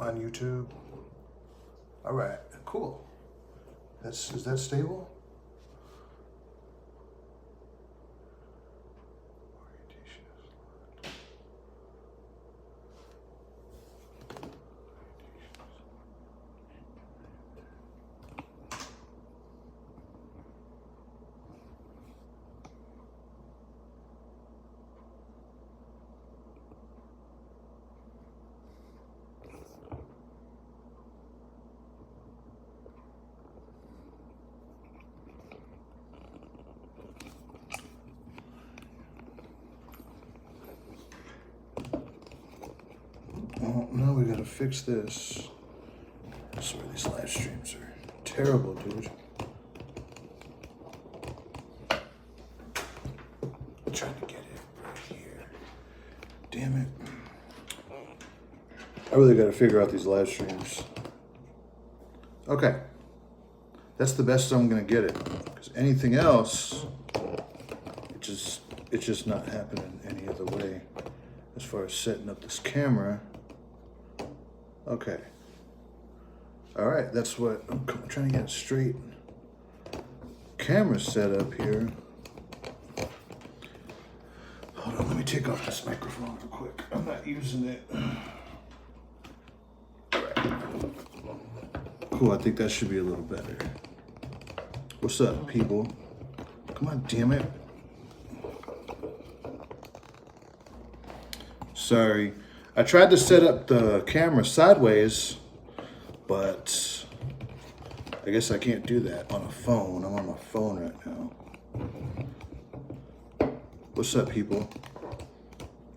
on YouTube. All right, cool. Is that stable? Oh, now we gotta fix this. I swear these live streams are terrible, dude. I'm trying to get it right here. Damn it. I really gotta figure out these live streams. Okay. That's the best I'm gonna get it. Because anything else, it's just not happening any other way. As far as setting up this camera. Okay. All right, that's what I'm trying to get straight. Camera set up here. Hold on, let me take off this microphone real quick. I'm not using it. All right. Cool, I think that should be a little better. What's up, people? Come on, damn it. Sorry. I tried to set up the camera sideways, but I guess I can't do that on a phone. I'm on my phone right now. What's up, people?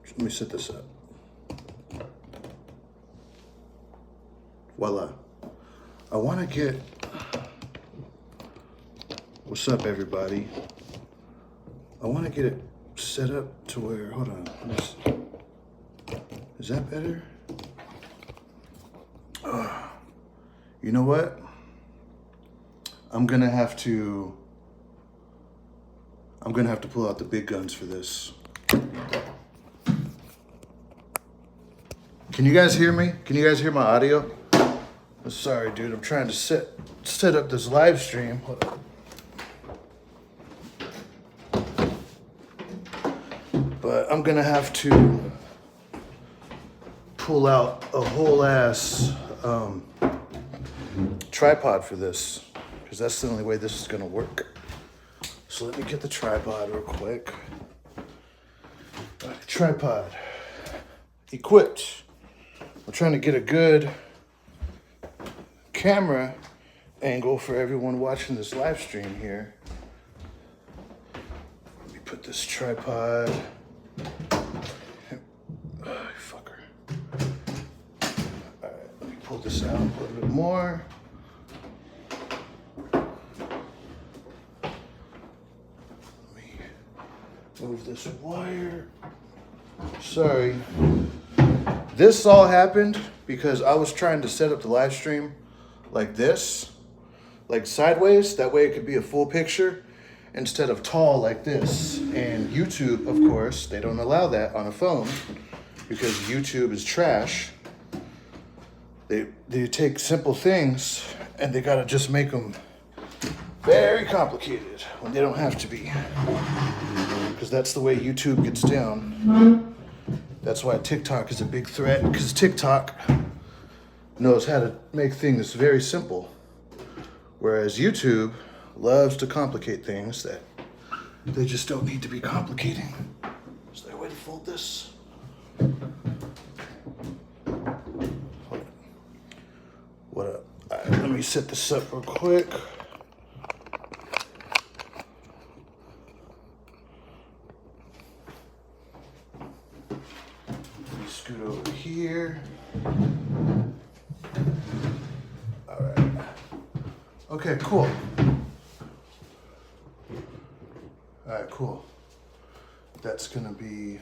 Let me set this up. Voila. I want to get... What's up, everybody? I want to get it set up to where... Hold on. Is that better? You know what? I'm gonna have to pull out the big guns for this. Can you guys hear me? Can you guys hear my audio? I'm sorry, dude. I'm trying to set up this live stream. Hold on. But I'm gonna have to pull out a whole ass tripod for this, because that's the only way this is gonna work. So let me get the tripod real quick. All right, tripod equipped. I'm trying to get a good camera angle for everyone watching this live stream here. Let me put this tripod. Pull this out a little bit more. Let me move this wire. Sorry. This all happened because I was trying to set up the live stream like this, like sideways. That way it could be a full picture instead of tall like this. And YouTube, of course, they don't allow that on a phone because YouTube is trash. They take simple things and they gotta just make them very complicated when they don't have to be. Because that's the way YouTube gets down. That's why TikTok is a big threat, because TikTok knows how to make things very simple. Whereas YouTube loves to complicate things that they just don't need to be complicating. Is there a way to fold this? What up? All right, let me set this up real quick. Let me scoot over here. All right. Okay, cool. All right, cool. That's gonna be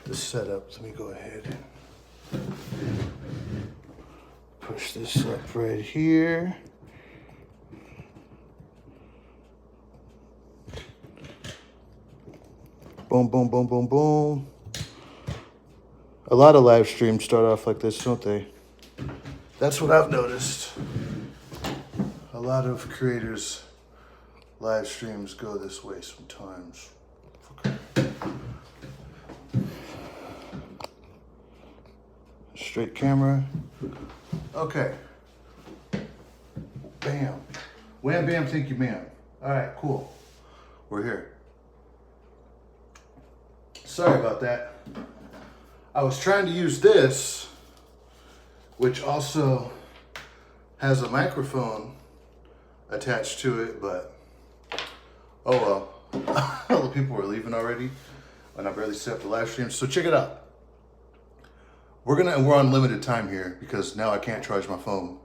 the setup. Let me go ahead and push this up right here. Boom, boom, boom, boom, boom. A lot of live streams start off like this, don't they? That's what I've noticed. A lot of creators' live streams go this way sometimes. Okay. Straight camera. Okay. Bam. Wham bam, thank you, ma'am. All right, cool. We're here. Sorry about that. I was trying to use this, which also has a microphone attached to it, but oh well. All the people were leaving already, and I barely set up the live stream. So check it out. We're on limited time here because now I can't charge my phone.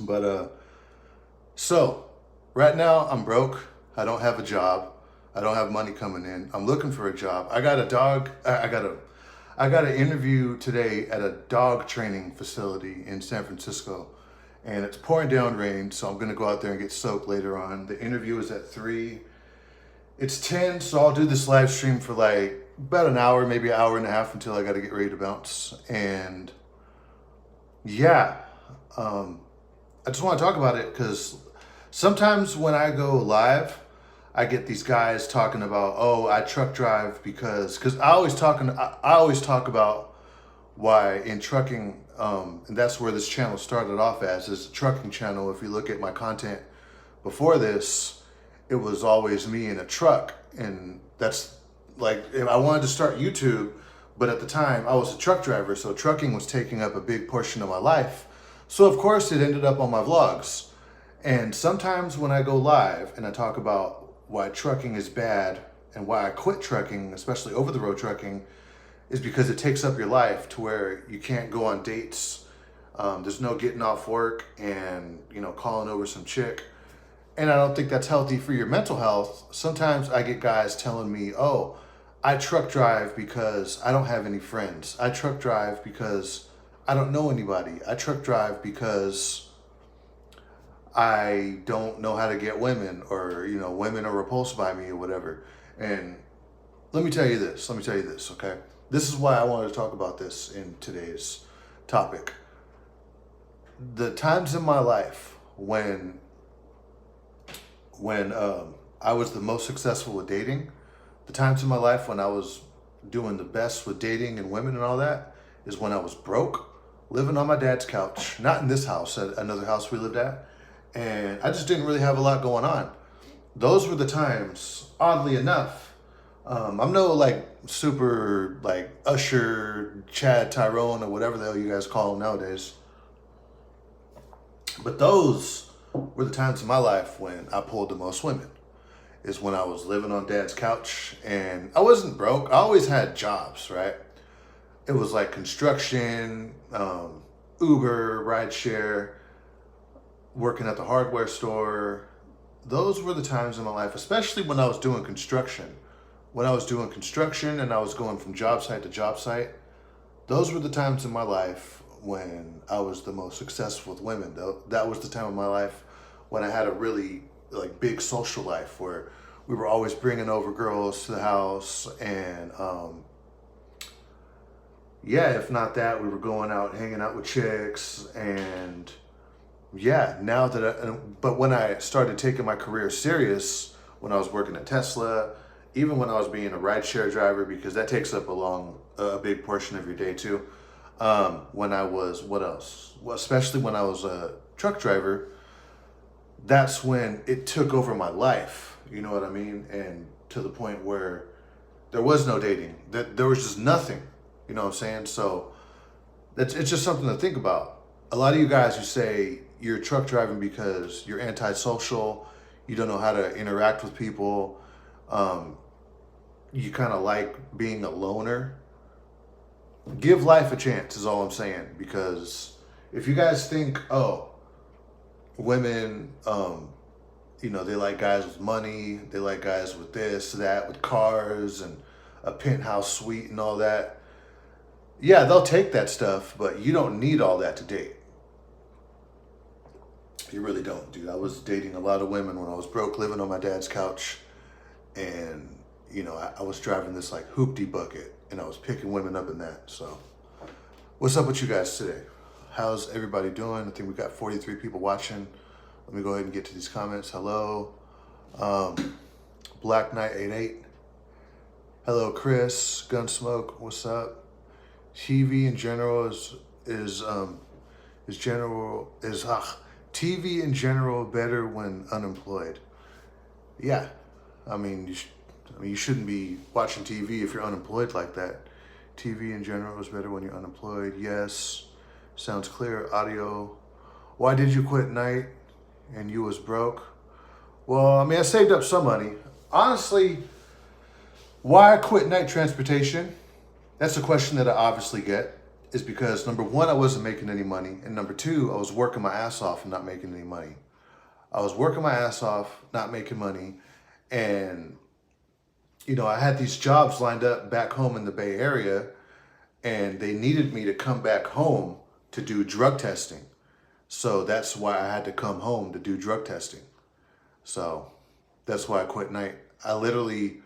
But so right now I'm broke. I don't have a job. I don't have money coming in. I'm looking for a job. I got a dog. I got an interview today at a dog training facility in San Francisco, and it's pouring down rain, so I'm gonna go out there and get soaked later on. The interview is at 3. It's 10, so I'll do this live stream for like about an hour, maybe an hour and a half until I gotta get ready to bounce. And yeah, I just want to talk about it because sometimes when I go live, I get these guys talking about, oh, I truck drive because I always talk about why in trucking, and that's where this channel started off as, is a trucking channel. If you look at my content before this, it was always me in a truck, and that's like, if I wanted to start YouTube, but at the time I was a truck driver, so trucking was taking up a big portion of my life. So of course it ended up on my vlogs. And sometimes when I go live and I talk about why trucking is bad and why I quit trucking, especially over the road trucking, is because it takes up your life to where you can't go on dates. There's no getting off work and, calling over some chick. And I don't think that's healthy for your mental health. Sometimes I get guys telling me, oh, I truck drive because I don't have any friends. I truck drive because I don't know anybody. I truck drive because I don't know how to get women, or, women are repulsed by me or whatever. And let me tell you this, okay? This is why I wanted to talk about this in today's topic. The times in my life when I was the most successful with dating, the times in my life when I was doing the best with dating and women and all that, is when I was broke, living on my dad's couch, not in this house, at another house we lived at, and I just didn't really have a lot going on. Those were the times, oddly enough. I'm no super Usher, Chad, Tyrone, or whatever the hell you guys call them nowadays. But those were the times in my life when I pulled the most women. Is when I was living on dad's couch, and I wasn't broke. I always had jobs, right? It was like construction, Uber, rideshare, working at the hardware store. Those were the times in my life, especially when I was doing construction. When I was doing construction and I was going from job site to job site, those were the times in my life when I was the most successful with women. That was the time of my life when I had a really big social life where we were always bringing over girls to the house, and if not that, we were going out hanging out with chicks. And but when I started taking my career serious, when I was working at Tesla, even when I was being a rideshare driver, because that takes up a big portion of your day too. When I was, what else? Well, especially when I was a truck driver, that's when it took over my life, you know what I mean? And to the point where there was no dating, that there was just nothing, you know what I'm saying? So it's just something to think about. A lot of you guys who say you're truck driving because you're antisocial, you don't know how to interact with people, you kind of like being a loner. Give life a chance is all I'm saying, because if you guys think, oh, women, they like guys with money, they like guys with this, that, with cars and a penthouse suite and all that. Yeah, they'll take that stuff, but you don't need all that to date. You really don't, dude. I was dating a lot of women when I was broke, living on my dad's couch, and I was driving this hoopty bucket, and I was picking women up in that. So what's up with you guys today? How's everybody doing? I think we got 43 people watching. Let me go ahead and get to these comments. Hello. Black Knight 88. Hello, Chris. Gunsmoke. What's up? TV in general TV in general better when unemployed. Yeah, I mean you shouldn't be watching TV if you're unemployed like that. TV in general is better when you're unemployed. Yes, sounds clear. Audio. Why did you quit night and you was broke? Well, I mean, I saved up some money. Honestly, why I quit night transportation? That's a question that I obviously get. Is because number one, I wasn't making any money, and number two, I was working my ass off and not making any money. I was working my ass off, not making money, and I had these jobs lined up back home in the Bay Area, and they needed me to come back home to do drug testing. So that's why I had to come home to do drug testing. So that's why I quit night. I literally,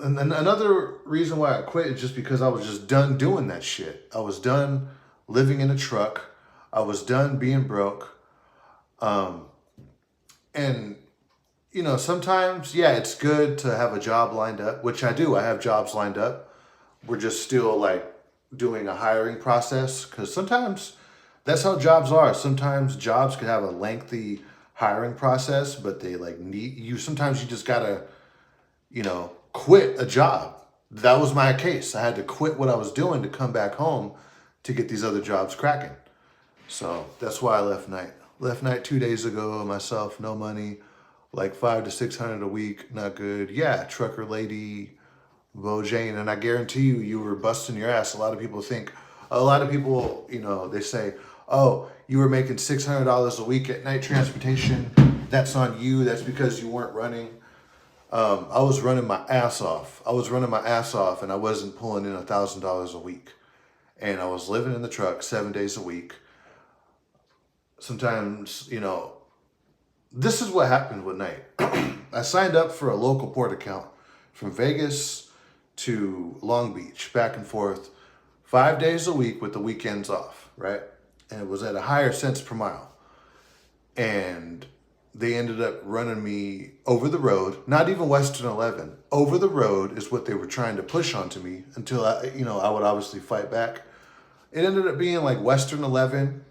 and another reason why I quit is just because I was just done doing that shit. I was done living in a truck. I was done being broke. And sometimes, yeah, it's good to have a job lined up, which I do. I have jobs lined up. We're just still like doing a hiring process because sometimes that's how jobs are. Sometimes jobs can have a lengthy hiring process, but they like need you. Sometimes you just gotta, quit a job. That was my case. I had to quit what I was doing to come back home to get these other jobs cracking. So that's why I left night. Left night 2 days ago, myself, no money, like 500 to 600 a week, not good. Yeah, trucker lady, Bo Jane, and I guarantee you were busting your ass. A lot of people, they say, oh, you were making $600 a week at night transportation. That's on you. That's because you weren't running. I was running my ass off. And I wasn't pulling in $1,000 a week. And I was living in the truck 7 days a week. Sometimes, this is what happened with night. I signed up for a local port account from Vegas to Long Beach, back and forth, 5 days a week with the weekends off, right? And it was at a higher cents per mile. And they ended up running me over the road, not even Western 11. Over the road is what they were trying to push onto me until I would obviously fight back. It ended up being like Western 11,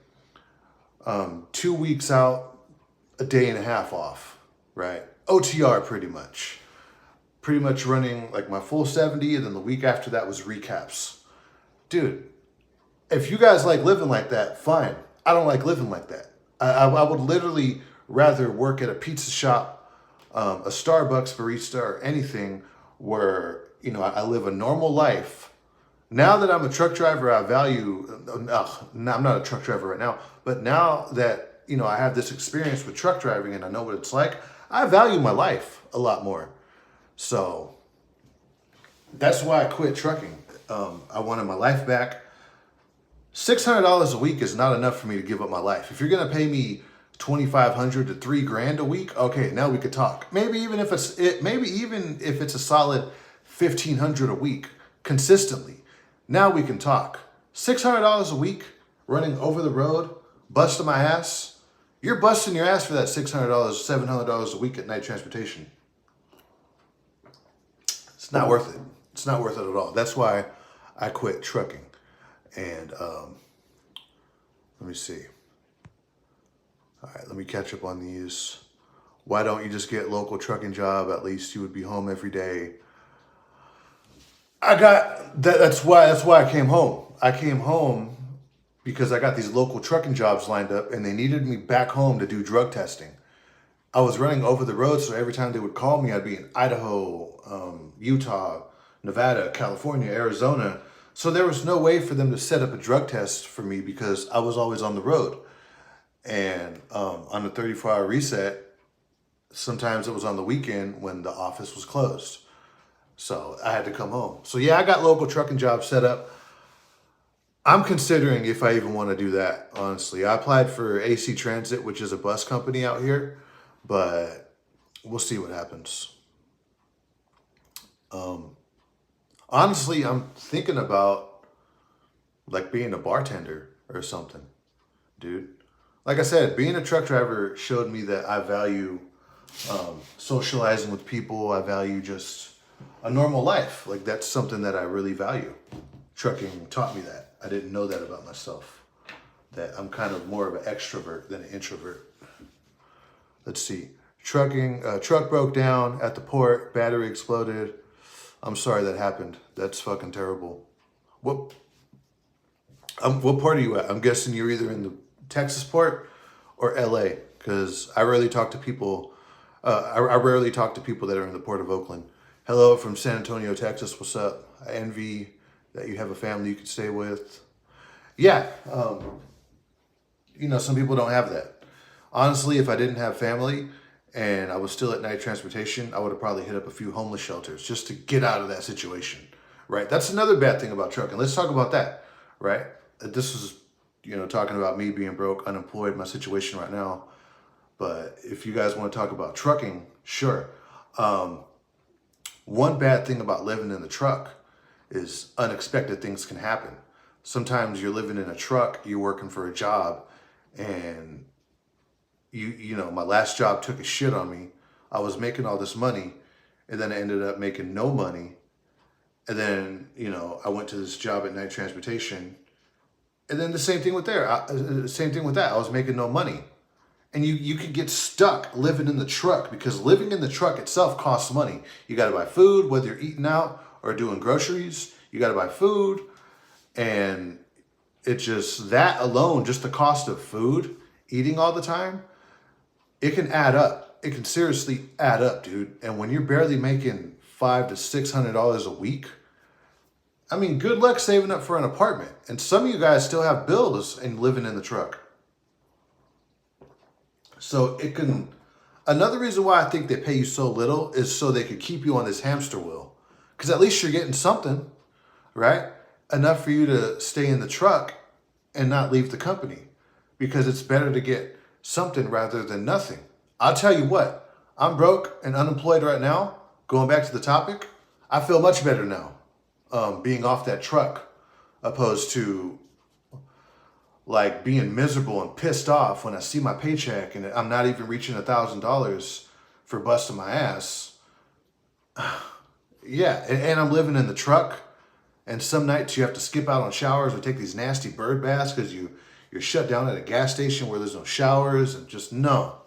2 weeks out, a day and a half off, right? OTR pretty much. Pretty much running like my full 70, and then the week after that was recaps. Dude, if you guys like living like that, fine. I don't like living like that. I would literally rather work at a pizza shop, a Starbucks barista, or anything where, I live a normal life. Now that I'm a truck driver, I value, I'm not a truck driver right now, but now that, I have this experience with truck driving and I know what it's like, I value my life a lot more. So that's why I quit trucking. I wanted my life back. $600 a week is not enough for me to give up my life. If you're going to pay me $2,500 to $3,000 a week, okay, now we could talk. Maybe even if it's a solid $1,500 a week consistently, now we can talk. $600 a week running over the road, busting my ass. You're busting your ass for that $600, $700 a week at night transportation. It's not worth it. It's not worth it at all. That's why I quit trucking. And let me see. All right, let me catch up on these. Why don't you just get local trucking job? At least you would be home every day. I got that. That's why I came home. I came home because I got these local trucking jobs lined up, and they needed me back home to do drug testing. I was running over the road, so every time they would call me, I'd be in Idaho, Utah, Nevada, California, Arizona. So there was no way for them to set up a drug test for me because I was always on the road. And on the 34-hour reset, sometimes it was on the weekend when the office was closed. So I had to come home. So yeah, I got local trucking jobs set up. I'm considering if I even want to do that, honestly. I applied for AC Transit, which is a bus company out here, but we'll see what happens. Honestly, I'm thinking about like being a bartender or something, dude. Like I said, being a truck driver showed me that I value socializing with people. I value just a normal life. Like that's something that I really value. Trucking taught me that. I didn't know that about myself. That I'm kind of more of an extrovert than an introvert. Let's see. Truck broke down at the port. Battery exploded. I'm sorry that happened. That's fucking terrible. What part are you at? I'm guessing you're either in the Texas port or LA, because I rarely talk to people. I rarely talk to people that are in the port of Oakland. Hello from San Antonio, Texas. What's up? I envy that you have a family you could stay with. Yeah, some people don't have that. Honestly, if I didn't have family and I was still at night transportation, I would have probably hit up a few homeless shelters just to get out of that situation, right? That's another bad thing about trucking. Let's talk about that, right? This is, talking about me being broke, unemployed, my situation right now. But if you guys want to talk about trucking, sure. One bad thing about living in the truck is unexpected things can happen. Sometimes you're living in a truck, you're working for a job, and my last job took a shit on me. I was making all this money, and then I ended up making no money. And then, I went to this job at night transportation, and then the same thing with that. I was making no money. And you could get stuck living in the truck, because living in the truck itself costs money. You got to buy food, whether you're eating out or doing groceries, you got to buy food. And it's just that alone, just the cost of food, eating all the time, it can add up. It can seriously add up, dude. And when you're barely making $500 to $600 a week, I mean, good luck saving up for an apartment. And some of you guys still have bills and living in the truck. So another reason why I think they pay you so little is so they could keep you on this hamster wheel. Because at least you're getting something, right? Enough for you to stay in the truck and not leave the company. Because it's better to get something rather than nothing. I'll tell you what, I'm broke and unemployed right now. Going back to the topic, I feel much better now being off that truck, opposed to like being miserable and pissed off when I see my paycheck and I'm not even reaching $1,000 for busting my ass. Yeah, and I'm living in the truck, and some nights you have to skip out on showers or take these nasty bird baths because you're shut down at a gas station where there's no showers, and just no.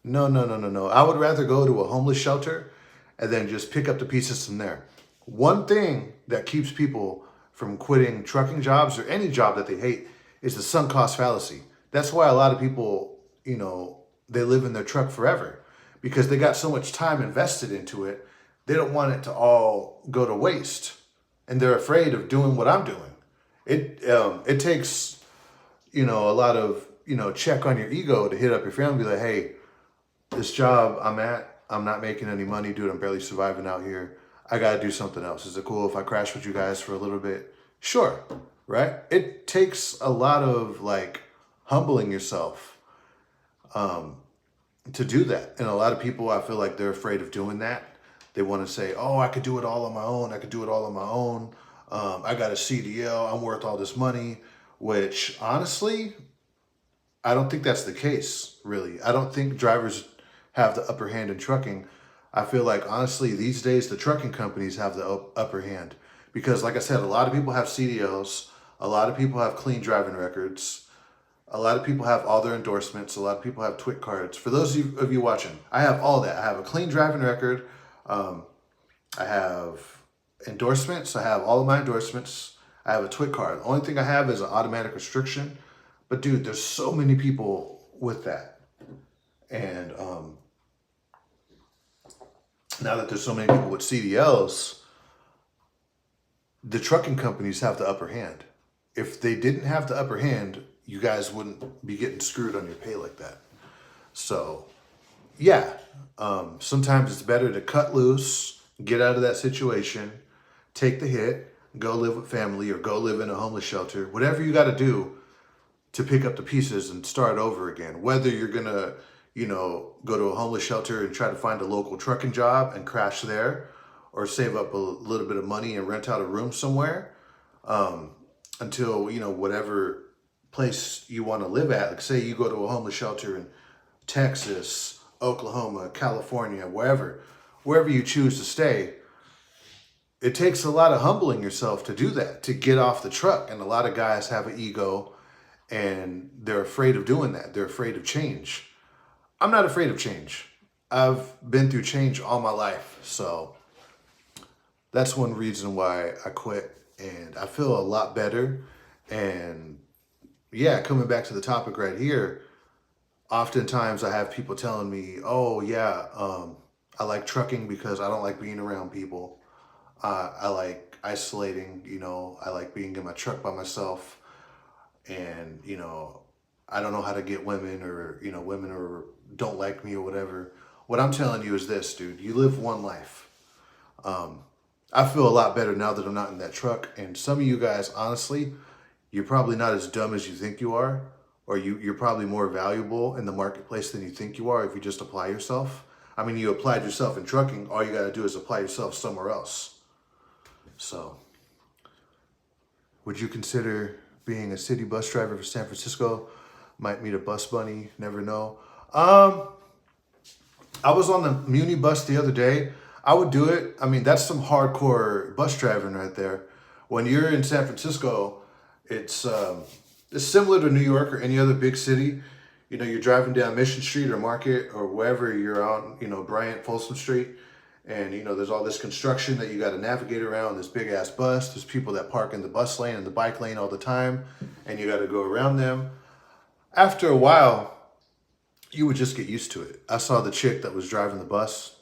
I would rather go to a homeless shelter and then just pick up the pieces from there. One thing that keeps people from quitting trucking jobs or any job that they hate is the sunk cost fallacy. That's why a lot of people, they live in their truck forever, because they got so much time invested into it. They don't want it to all go to waste, and they're afraid of doing what I'm doing. It takes, a lot of, check on your ego to hit up your family and be like, hey, this job I'm not making any money, dude. I'm barely surviving out here. I got to do something else. Is it cool if I crash with you guys for a little bit? Sure. Right? It takes a lot of humbling yourself to do that. And a lot of people, I feel like they're afraid of doing that. They want to say, oh, I could do it all on my own. I got a CDL. I'm worth all this money, which honestly, I don't think that's the case, really. I don't think drivers have the upper hand in trucking. I feel like, honestly, these days, the trucking companies have the upper hand. Because, like I said, a lot of people have CDLs. A lot of people have clean driving records. A lot of people have all their endorsements. A lot of people have TWIC cards. For those of you watching, I have all that. I have a clean driving record. I have endorsements. I have all of my endorsements. I have a TWIC card. The only thing I have is an automatic restriction. But, dude, there's so many people with that. And now that there's so many people with CDLs, the trucking companies have the upper hand. If they didn't have the upper hand, you guys wouldn't be getting screwed on your pay like that. So, yeah, sometimes it's better to cut loose, get out of that situation, take the hit, go live with family or go live in a homeless shelter, whatever you got to do to pick up the pieces and start over again. Whether you're going to, go to a homeless shelter and try to find a local trucking job and crash there, or save up a little bit of money and rent out a room somewhere. until, whatever place you want to live at. Like say you go to a homeless shelter in Texas, Oklahoma, California, wherever you choose to stay. It takes a lot of humbling yourself to do that, to get off the truck. And a lot of guys have an ego and they're afraid of doing that. They're afraid of change. I'm not afraid of change. I've been through change all my life. So that's one reason why I quit. And I feel a lot better. And yeah, coming back to the topic right here, oftentimes I have people telling me, oh yeah, I like trucking because I don't like being around people. I like isolating, I like being in my truck by myself. And, I don't know how to get women, or, women or don't like me or whatever. What I'm telling you is this, dude, you live one life. I feel a lot better now that I'm not in that truck. And some of you guys, honestly, you're probably not as dumb as you think you are, or you're probably more valuable in the marketplace than you think you are if you just apply yourself. I mean, you applied yourself in trucking. All you got to do is apply yourself somewhere else. So, would you consider being a city bus driver for San Francisco? Might meet a bus bunny, never know. I was on the Muni bus the other day. I would do it. I mean, that's some hardcore bus driving right there. When you're in San Francisco, it's similar to New York or any other big city. You're driving down Mission Street or Market or wherever you're on, Bryant, Folsom Street. And, there's all this construction that you got to navigate around, this big ass bus. There's people that park in the bus lane and the bike lane all the time, and you got to go around them. After a while, you would just get used to it. I saw the chick that was driving the bus,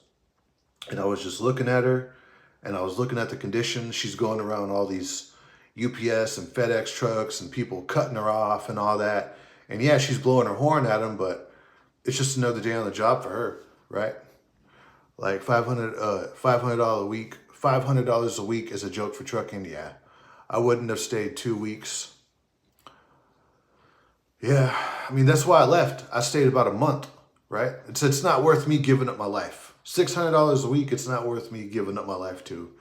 and I was just looking at her, and I was looking at the conditions. She's going around all these UPS and FedEx trucks and people cutting her off and all that. And yeah, she's blowing her horn at them, but it's just another day on the job for her, right? Like $500 a week. $500 a week is a joke for trucking. Yeah, I wouldn't have stayed 2 weeks. Yeah, I mean, that's why I left. I stayed about a month, right? It's not worth me giving up my life. $600 a week, it's not worth me giving up my life to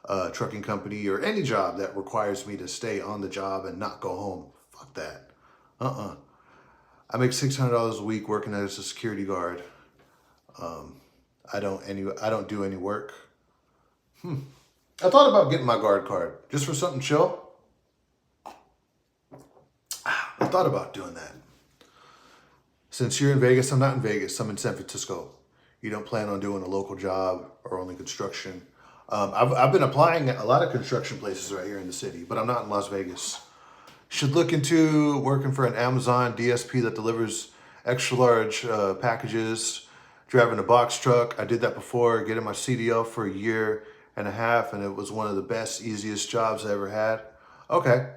a trucking company or any job that requires me to stay on the job and not go home. Fuck that. I make $600 a week working as a security guard. I don't do any work. I thought about getting my guard card just for something chill. I thought about doing that. Since you're in Vegas, I'm not in Vegas. I'm in San Francisco. You don't plan on doing a local job or only construction. I've been applying at a lot of construction places right here in the city, but I'm not in Las Vegas. Should look into working for an Amazon DSP that delivers extra large packages, driving a box truck. I did that before, getting my CDL for a year and a half, and it was one of the best, easiest jobs I ever had. Okay,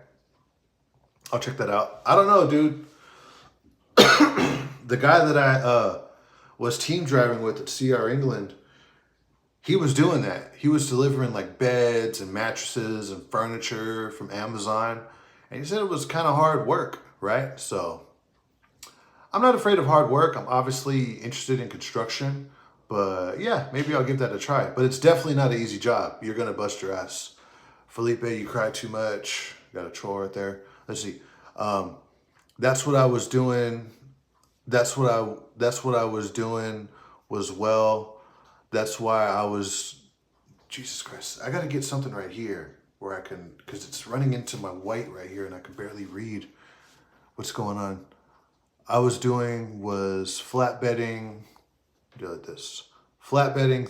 I'll check that out. I don't know, dude. The guy that I was team driving with at CR England, he was doing that. He was delivering like beds and mattresses and furniture from Amazon. And he said it was kind of hard work, right? So I'm not afraid of hard work. I'm obviously interested in construction. But yeah, maybe I'll give that a try. But it's definitely not an easy job. You're going to bust your ass. Felipe, you cry too much. Got a troll right there. Let's see. That's what I was doing. That's what I was doing was well. That's why I was, Jesus Christ, I got to get something right here where I can, because it's running into my white right here and I can barely read what's going on. I was doing was flatbedding, do like this, flatbedding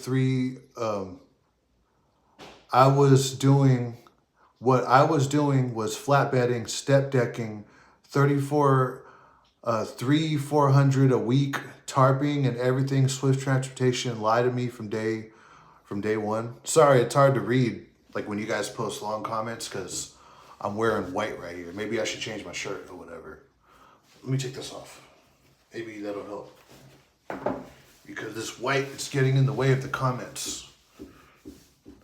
what I was doing was flatbedding, step decking, 400 a week, tarping and everything. Swift Transportation lied to me from day one. Sorry, it's hard to read like when you guys post long comments because I'm wearing white right here. Maybe I should change my shirt or whatever. Let me take this off. Maybe that'll help. Because this white is getting in the way of the comments.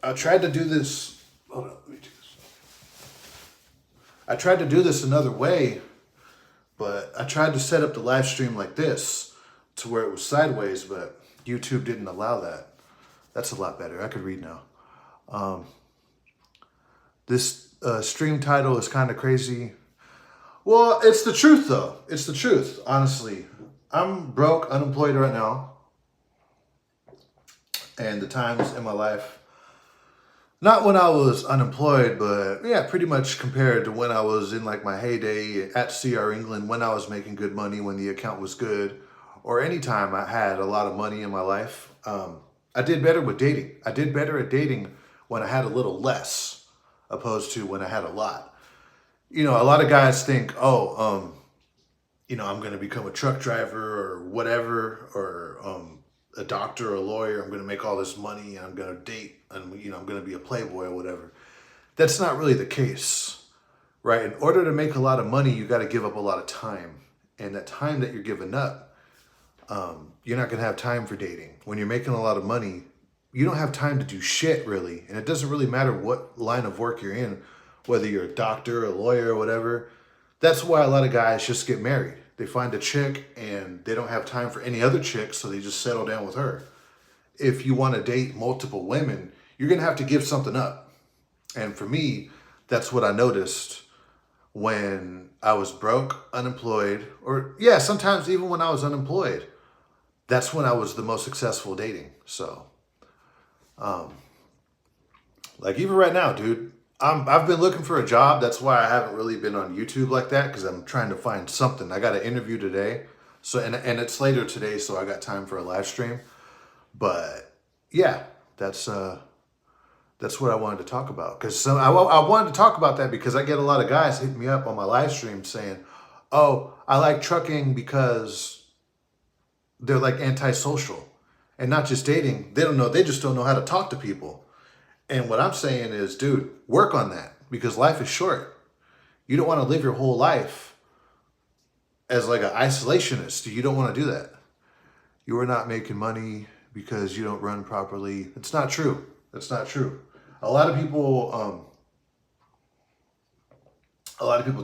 I tried to do this. Hold on, let me do this. I tried to do this another way, but I tried to set up the live stream like this to where it was sideways, but YouTube didn't allow that. That's a lot better. I could read now. This stream title is kind of crazy. Well, it's the truth, though. It's the truth, honestly. I'm broke, unemployed right now. And the times in my life, not when I was unemployed, but yeah, pretty much compared to when I was in like my heyday at CR England, when I was making good money, when the account was good, or any time I had a lot of money in my life. I did better with dating. I did better at dating when I had a little less, opposed to when I had a lot. You know, a lot of guys think, oh, I'm going to become a truck driver or whatever, or a doctor or a lawyer. I'm going to make all this money and I'm going to date and, I'm going to be a playboy or whatever. That's not really the case, right? In order to make a lot of money, you got to give up a lot of time. And that time that you're giving up, you're not going to have time for dating. When you're making a lot of money, you don't have time to do shit really. And it doesn't really matter what line of work you're in, whether you're a doctor, a lawyer, or whatever. That's why a lot of guys just get married. They find a chick and they don't have time for any other chick, so they just settle down with her. If you want to date multiple women, you're going to have to give something up. And for me, that's what I noticed when I was broke, unemployed, or yeah, sometimes even when I was unemployed. That's when I was the most successful dating. So, like even right now, dude, I've been looking for a job. That's why I haven't really been on YouTube like that, because I'm trying to find something. I got an interview today, so and it's later today, so I got time for a live stream. But yeah, that's what I wanted to talk about. Because I wanted to talk about that because I get a lot of guys hitting me up on my live stream saying, "Oh, I like trucking because they're like antisocial, and not just dating. They don't know. They just don't know how to talk to people." And what I'm saying is, dude, work on that, because life is short. You don't want to live your whole life as like an isolationist. You don't want to do that. You are not making money because you don't run properly. It's not true. It's not true. A lot of people,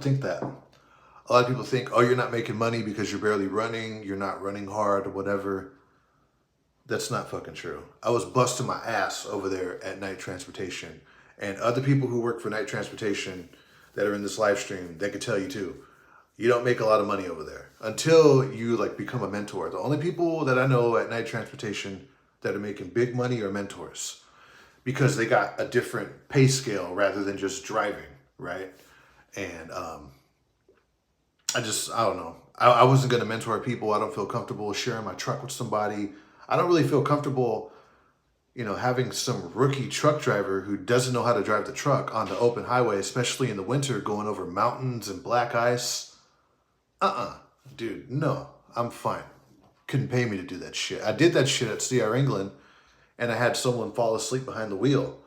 think that. A lot of people think, oh, you're not making money because you're barely running. You're not running hard or whatever. That's not fucking true. I was busting my ass over there at Night Transportation. And other people who work for Night Transportation that are in this live stream, they could tell you too. You don't make a lot of money over there until you like become a mentor. The only people that I know at Night Transportation that are making big money are mentors, because they got a different pay scale rather than just driving, right? And I don't know. I wasn't going to mentor people. I don't feel comfortable sharing my truck with somebody. I don't really feel comfortable, having some rookie truck driver who doesn't know how to drive the truck on the open highway, especially in the winter, going over mountains and black ice. Dude, no, I'm fine. Couldn't pay me to do that shit. I did that shit at CR England, and I had someone fall asleep behind the wheel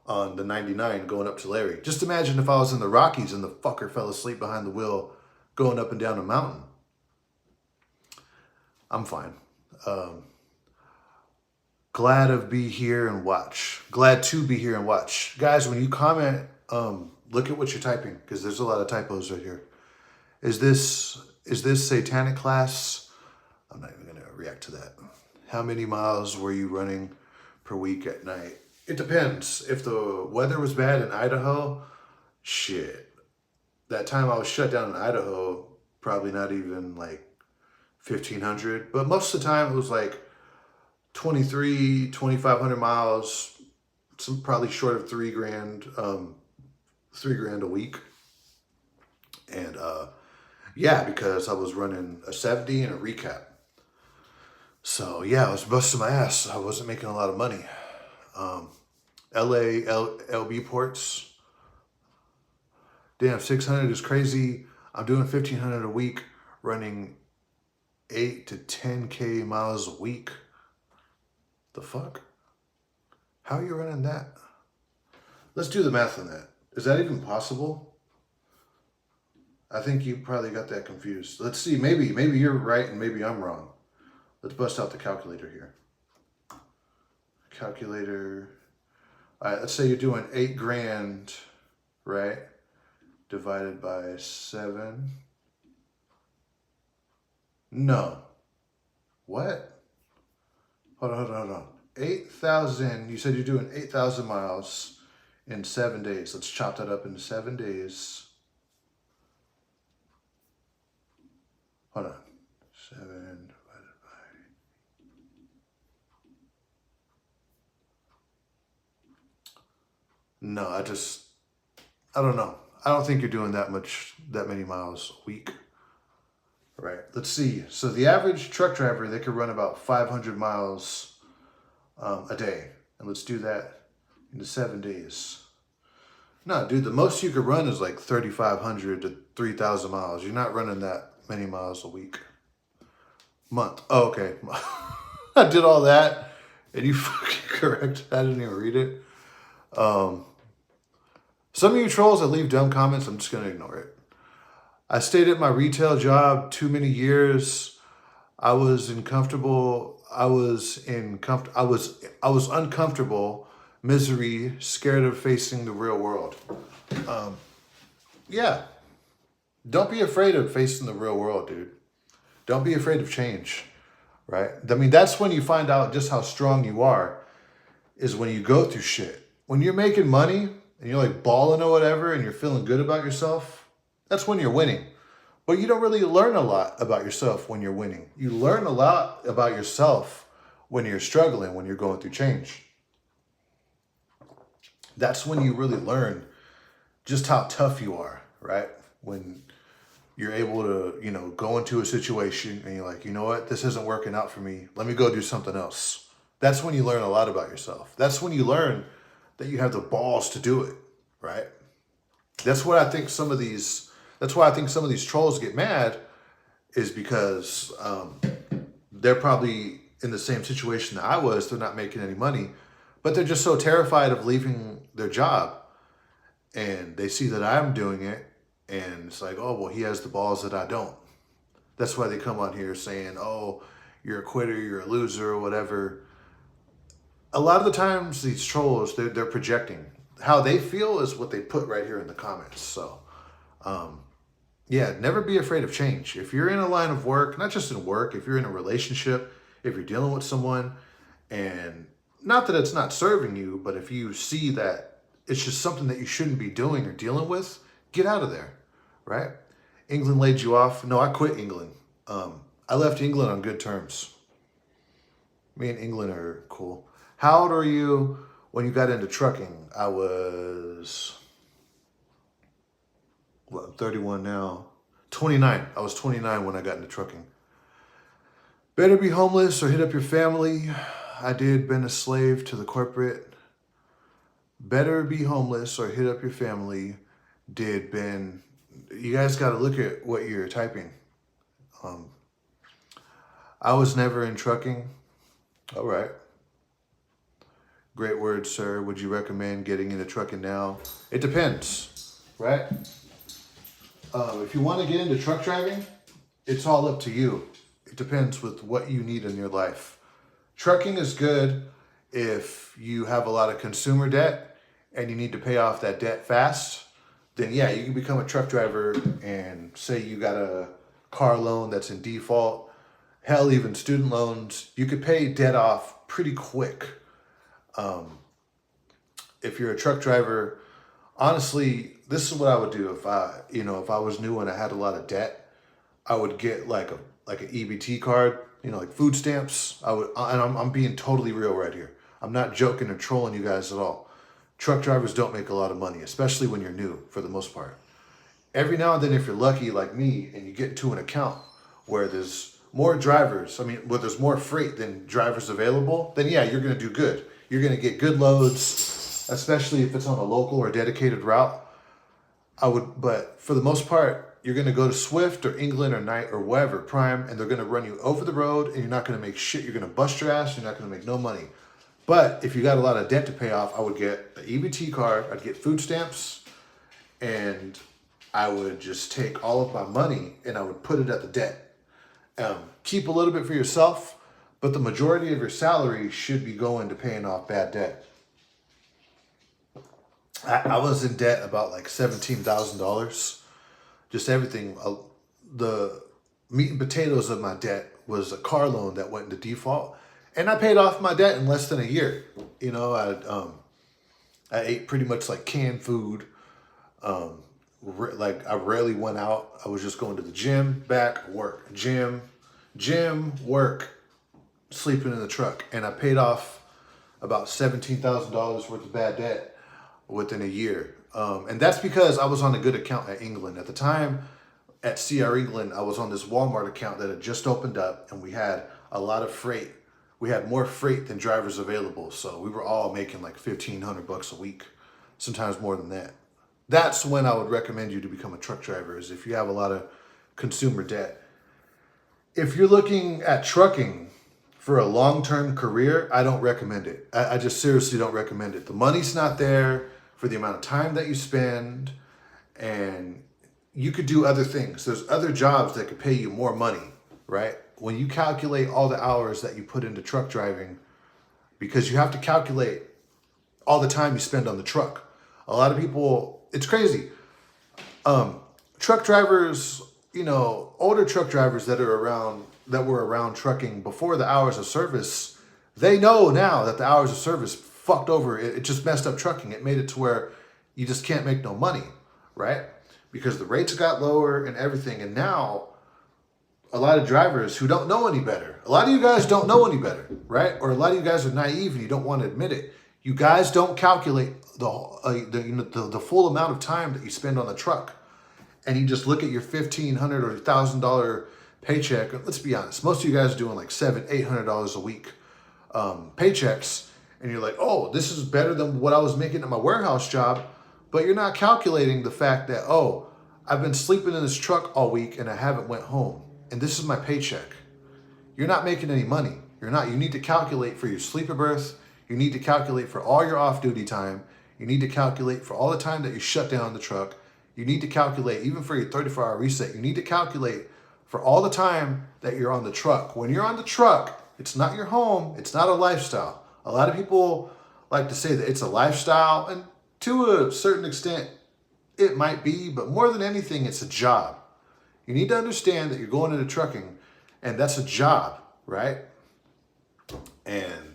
on the 99 going up to Larry. Just imagine if I was in the Rockies and the fucker fell asleep behind the wheel going up and down a mountain. I'm fine. Glad to be here and watch. Guys, when you comment, look at what you're typing, because there's a lot of typos right here. Is this satanic class? I'm not even going to react to that. How many miles were you running per week at night? It depends. If the weather was bad in Idaho, shit. That time I was shut down in Idaho, probably not even like 1,500. But most of the time it was like 2,500 miles, some probably short of $3,000, $3,000 a week. And yeah, because I was running a 70 and a recap. So yeah, I was busting my ass. I wasn't making a lot of money. LA, LB ports. Damn, 600 is crazy. I'm doing 1,500 a week, running 8 to 10K miles a week. The fuck? How are you running that? Let's do the math on that. Is that even possible? I think you probably got that confused. Let's see. Maybe you're right and maybe I'm wrong. Let's bust out the calculator here. Calculator. All right, let's say you're doing $8,000, right? Divided by 7. No. What? Hold on. 8,000. You said you're doing 8,000 miles in 7 days. Let's chop that up into 7 days. Hold on. 7 divided by... No, I don't know. I don't think you're doing that many miles a week. Right. Let's see. So the average truck driver, they could run about 500 miles a day. And let's do that into 7 days. No, dude, the most you could run is like 3,500 to 3,000 miles. You're not running that many miles a week. Month. Oh, okay. I did all that and you fucking correct. I didn't even read it. Some of you trolls that leave dumb comments, I'm just going to ignore it. I stayed at my retail job too many years. I was uncomfortable. I was uncomfortable, misery, scared of facing the real world. Yeah. Don't be afraid of facing the real world, dude. Don't be afraid of change, right? I mean, that's when you find out just how strong you are, is when you go through shit. When you're making money and you're like balling or whatever and you're feeling good about yourself, that's when you're winning. But you don't really learn a lot about yourself when you're winning. You learn a lot about yourself when you're struggling, when you're going through change. That's when you really learn just how tough you are, right? When you're able to, go into a situation and you're like, you know what, this isn't working out for me. Let me go do something else. That's when you learn a lot about yourself. That's when you learn that you have the balls to do it, right? That's why I think some of these trolls get mad, is because they're probably in the same situation that I was. They're not making any money, but they're just so terrified of leaving their job, and they see that I'm doing it, and it's like, oh, well, he has the balls that I don't. That's why they come on here saying, oh, you're a quitter, you're a loser, or whatever. A lot of the times, these trolls, they're projecting. How they feel is what they put right here in the comments. So, yeah, never be afraid of change. If you're in a line of work, not just in work, if you're in a relationship, if you're dealing with someone, and not that it's not serving you, but if you see that it's just something that you shouldn't be doing or dealing with, get out of there, right? England laid you off. No, I quit England. I left England on good terms. Me and England are cool. How old are you when you got into trucking? I was... Well, I'm 31 now. 29. I was 29 when I got into trucking. Better be homeless or hit up your family. I did been a slave to the corporate. Better be homeless or hit up your family. Did been... You guys got to look at what you're typing. I was never in trucking. All right. Great word, sir. Would you recommend getting into trucking now? It depends, right? If you want to get into truck driving, it's all up to you. It depends with what you need in your life. Trucking is good if you have a lot of consumer debt and you need to pay off that debt fast. Then yeah, you can become a truck driver, and say you got a car loan that's in default, hell, even student loans, you could pay debt off pretty quick. If you're a truck driver, honestly, this is what I would do if I was new and I had a lot of debt. I would get like an EBT card, like food stamps. And I'm being totally real right here. I'm not joking or trolling you guys at all. Truck drivers don't make a lot of money, especially when you're new, for the most part. Every now and then, if you're lucky like me and you get into an account where there's more drivers, where there's more freight than drivers available, then yeah, you're going to do good. You're going to get good loads, especially if it's on a local or dedicated route. But for the most part, you're going to go to Swift or England or Knight or wherever, Prime, and they're going to run you over the road, and you're not going to make shit. You're going to bust your ass. You're not going to make no money. But if you got a lot of debt to pay off, I would get the EBT card, I'd get food stamps, and I would just take all of my money and I would put it at the debt. Keep a little bit for yourself, but the majority of your salary should be going to paying off bad debt. I was in debt about like $17,000. Just everything. The meat and potatoes of my debt was a car loan that went into default. And I paid off my debt in less than a year. I ate pretty much like canned food. Like I rarely went out. I was just going to the gym, back, work, gym, work, sleeping in the truck. And I paid off about $17,000 worth of bad debt within a year. And that's because I was on a good account at England. At the time, at CR England, I was on this Walmart account that had just opened up, and we had a lot of freight. We had more freight than drivers available, so we were all making like $1,500 a week, sometimes more than that. That's when I would recommend you to become a truck driver, is if you have a lot of consumer debt. If you're looking at trucking for a long-term career, I don't recommend it. I just seriously don't recommend it. The money's not there for the amount of time that you spend, and you could do other things. There's other jobs that could pay you more money, right? When you calculate all the hours that you put into truck driving, because you have to calculate all the time you spend on the truck. A lot of people, it's crazy. Truck drivers, older truck drivers that were around trucking before the hours of service, they know now that the hours of service fucked over. It just messed up trucking. It made it to where you just can't make no money, right? Because the rates got lower and everything. And now a lot of drivers who don't know any better, a lot of you guys don't know any better, right? Or a lot of you guys are naive and you don't want to admit it. You guys don't calculate the full amount of time that you spend on the truck. And you just look at your $1,500 or $1,000 paycheck. Let's be honest. Most of you guys are doing like $700-800 a week paychecks. And you're like, oh, this is better than what I was making at my warehouse job. But you're not calculating the fact that, oh, I've been sleeping in this truck all week and I haven't went home. And this is my paycheck. You're not making any money. You're not. You need to calculate for your sleeper berth. You need to calculate for all your off-duty time. You need to calculate for all the time that you shut down the truck. You need to calculate even for your 34-hour reset. You need to calculate for all the time that you're on the truck. When you're on the truck, it's not your home. It's not a lifestyle. A lot of people like to say that it's a lifestyle, and to a certain extent, it might be, but more than anything, it's a job. You need to understand that you're going into trucking, and that's a job, right? And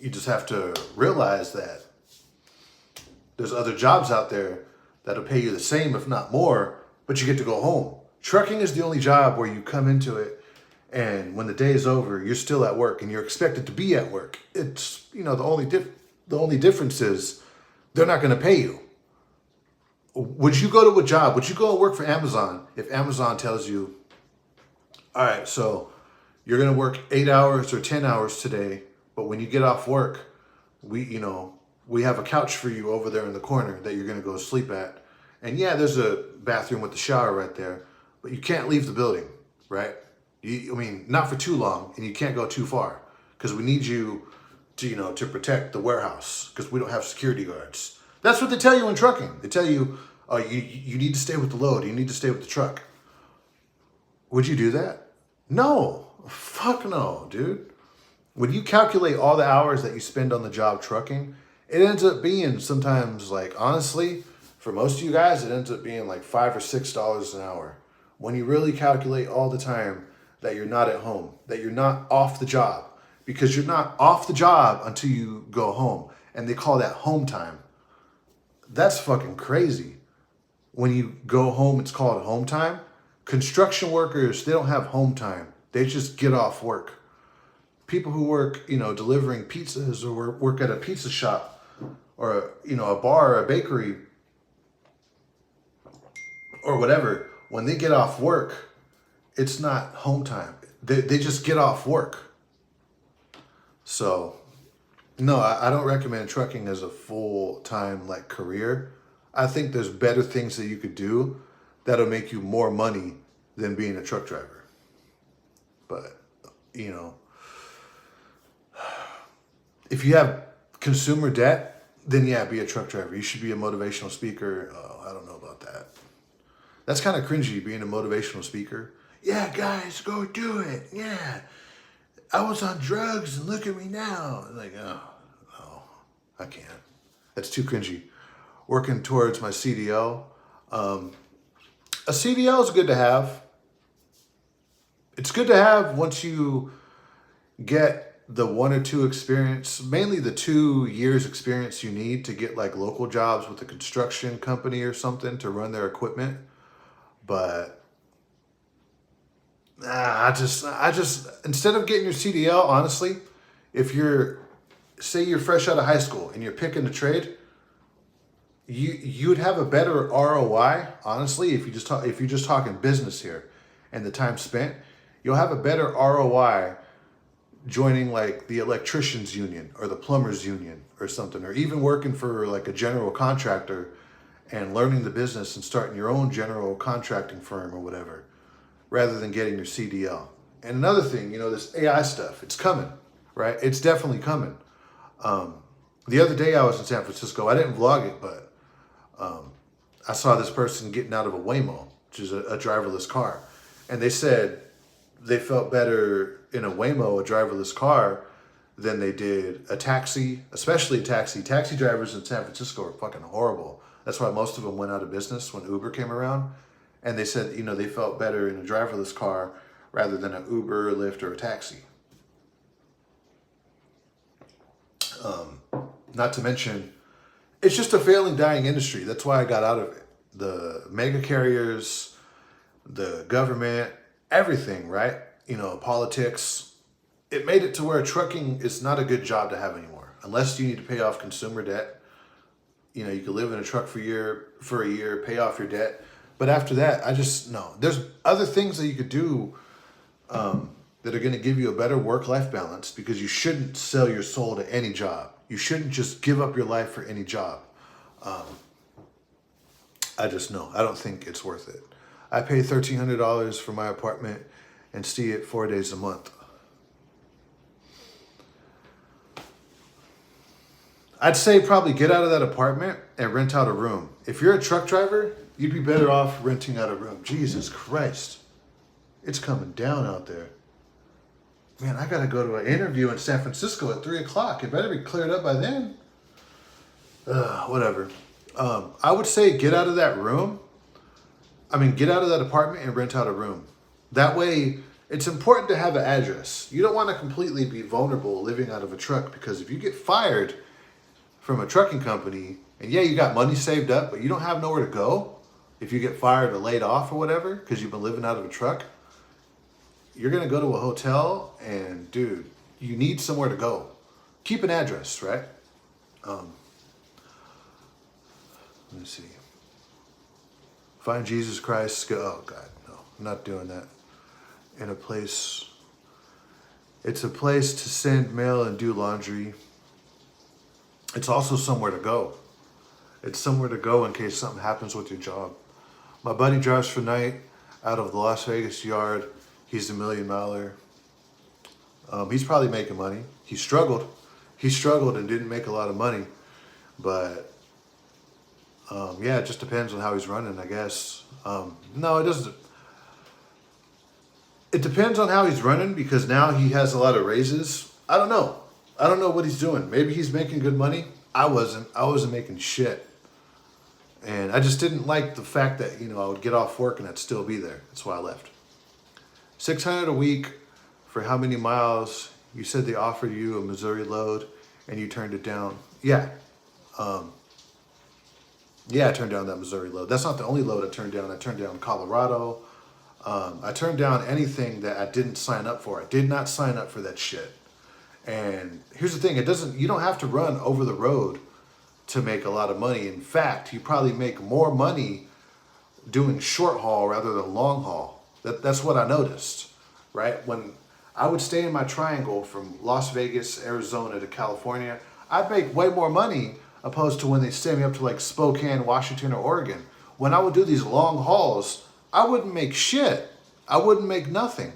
you just have to realize that there's other jobs out there that'll pay you the same, if not more, but you get to go home. Trucking is the only job where you come into it, and when the day is over, you're still at work, and you're expected to be at work. It's, the only difference is they're not going to pay you. Would you go to a job? Would you go and work for Amazon if Amazon tells you, all right, so you're going to work 8 hours or 10 hours today, but when you get off work, we have a couch for you over there in the corner that you're going to go sleep at. And yeah, there's a bathroom with the shower right there, but you can't leave the building, right? Not for too long, and you can't go too far because we need you to protect the warehouse because we don't have security guards. That's what they tell you in trucking. They tell you, you need to stay with the load. You need to stay with the truck. Would you do that? No. Fuck no, dude. When you calculate all the hours that you spend on the job trucking, it ends up being sometimes, like, honestly, for most of you guys, it ends up being like $5 or $6 an hour. When you really calculate all the time that you're not at home, that you're not off the job, because you're not off the job until you go home. And they call that home time. That's fucking crazy. When you go home, it's called home time. Construction workers, they don't have home time. They just get off work. People who work, delivering pizzas or work at a pizza shop or, a bar or a bakery or whatever, when they get off work, it's not home time. They just get off work. So, no, I don't recommend trucking as a full-time career. I think there's better things that you could do that'll make you more money than being a truck driver. But, if you have consumer debt, then yeah, be a truck driver. You should be a motivational speaker. Oh, I don't know about that. That's kind of cringy, being a motivational speaker. Yeah, guys, go do it. Yeah. I was on drugs and look at me now. Like, oh, no, I can't. That's too cringy. Working towards my CDL. A CDL is good to have. It's good to have once you get the 1 or 2 experience, mainly the 2 years experience you need to get like local jobs with a construction company or something to run their equipment. But I just instead of getting your CDL, honestly, if you're say you're fresh out of high school and you're picking a trade, you'd have a better ROI, honestly, if you're just talking business here and the time spent, you'll have a better ROI joining like the electricians union or the plumbers union or something, or even working for like a general contractor and learning the business and starting your own general contracting firm or whatever, rather than getting your CDL. And another thing, this AI stuff, it's coming, right? It's definitely coming. The other day I was in San Francisco. I didn't vlog it, but I saw this person getting out of a Waymo, which is a driverless car. And they said they felt better in a Waymo, a driverless car, than they did a taxi, especially a taxi. Taxi drivers in San Francisco are fucking horrible. That's why most of them went out of business when Uber came around. And they said, they felt better in a driverless car rather than an Uber, Lyft, or a taxi. Not to mention, it's just a failing, dying industry. That's why I got out of it. The mega carriers, the government, everything, right? Politics. It made it to where trucking is not a good job to have anymore, unless you need to pay off consumer debt. You could live in a truck for a year, pay off your debt. But after that, no. There's other things that you could do that are going to give you a better work-life balance, because you shouldn't sell your soul to any job. You shouldn't just give up your life for any job. I don't think it's worth it. I pay $1,300 for my apartment and stay it 4 days a month. I'd say probably get out of that apartment and rent out a room. If you're a truck driver, you'd be better off renting out a room. Jesus Christ. It's coming down out there. Man, I got to go to an interview in San Francisco at 3 o'clock. It better be cleared up by then. Whatever. I would say get out of that room. Get out of that apartment and rent out a room. That way, it's important to have an address. You don't want to completely be vulnerable living out of a truck, because if you get fired from a trucking company, and yeah, you got money saved up, but you don't have nowhere to go, if you get fired or laid off or whatever, because you've been living out of a truck, you're going to go to a hotel, and dude, you need somewhere to go. Keep an address, right? Let me see. Find Jesus Christ. Oh, God, no. I'm not doing that. In a place. It's a place to send mail and do laundry. It's also somewhere to go. It's somewhere to go in case something happens with your job. My buddy drives for night out of the Las Vegas yard. He's a $1 million. He's probably making money. He struggled. And didn't make a lot of money. But it just depends on how he's running, I guess. No, it doesn't. It depends on how he's running, because now he has a lot of raises. I don't know what he's doing. Maybe he's making good money. I wasn't making shit. And I just didn't like the fact that, I would get off work and I'd still be there. That's why I left. $600 a week for how many miles? You said they offered you a Missouri load and you turned it down. Yeah. I turned down that Missouri load. That's not the only load I turned down. I turned down Colorado. I turned down anything that I didn't sign up for. I did not sign up for that shit. And here's the thing. You don't have to run over the road to make a lot of money. In fact, you probably make more money doing short haul rather than long haul. That's what I noticed, right? When I would stay in my triangle from Las Vegas, Arizona to California, I'd make way more money opposed to when they send me up to like Spokane, Washington, or Oregon. When I would do these long hauls, I wouldn't make shit. I wouldn't make nothing.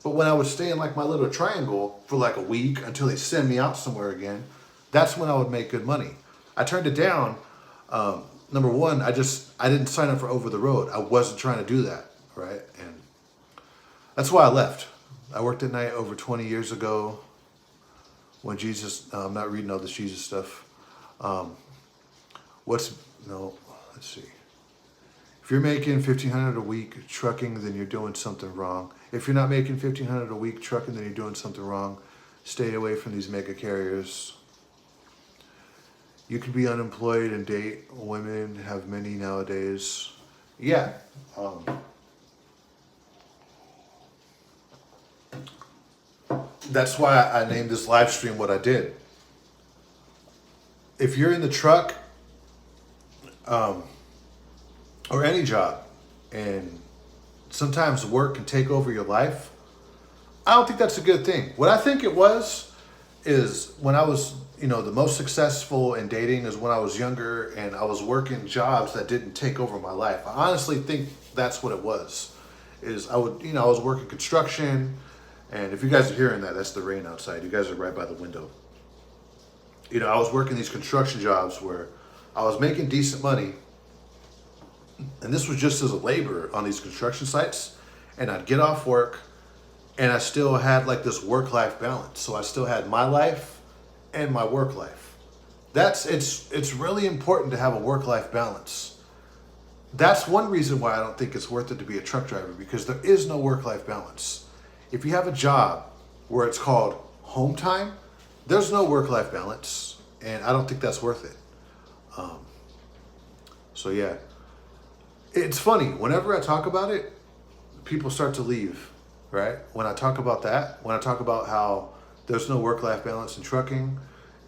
But when I would stay in like my little triangle for like a week until they send me out somewhere again, that's when I would make good money. I turned it down. Number one, I didn't sign up for over the road. I wasn't trying to do that, right? And that's why I left. I worked at night over 20 years ago when Jesus, I'm not reading all this Jesus stuff. Let's see. If you're making $1,500 a week trucking, then you're doing something wrong. If you're not making $1,500 a week trucking, then you're doing something wrong. Stay away from these mega carriers. You could be unemployed and date. Women have many nowadays. Yeah. That's why I named this live stream what I did. If you're in the truck, or any job, and sometimes work can take over your life, I don't think that's a good thing. What I think it was is when I was, the most successful in dating is when I was younger and I was working jobs that didn't take over my life. I honestly think that's what it was. Is I was working construction, and if you guys are hearing that, that's the rain outside. You guys are right by the window. I was working these construction jobs where I was making decent money, and this was just as a laborer on these construction sites, and I'd get off work and I still had like this work-life balance. So I still had my life and my work life. It's really important to have a work-life balance. That's one reason why I don't think it's worth it to be a truck driver, because there is no work-life balance. If you have a job where it's called home time, there's no work-life balance, and I don't think that's worth it. So yeah, it's funny. Whenever I talk about it, people start to leave, right? When I talk about that, when I talk about how there's no work-life balance in trucking,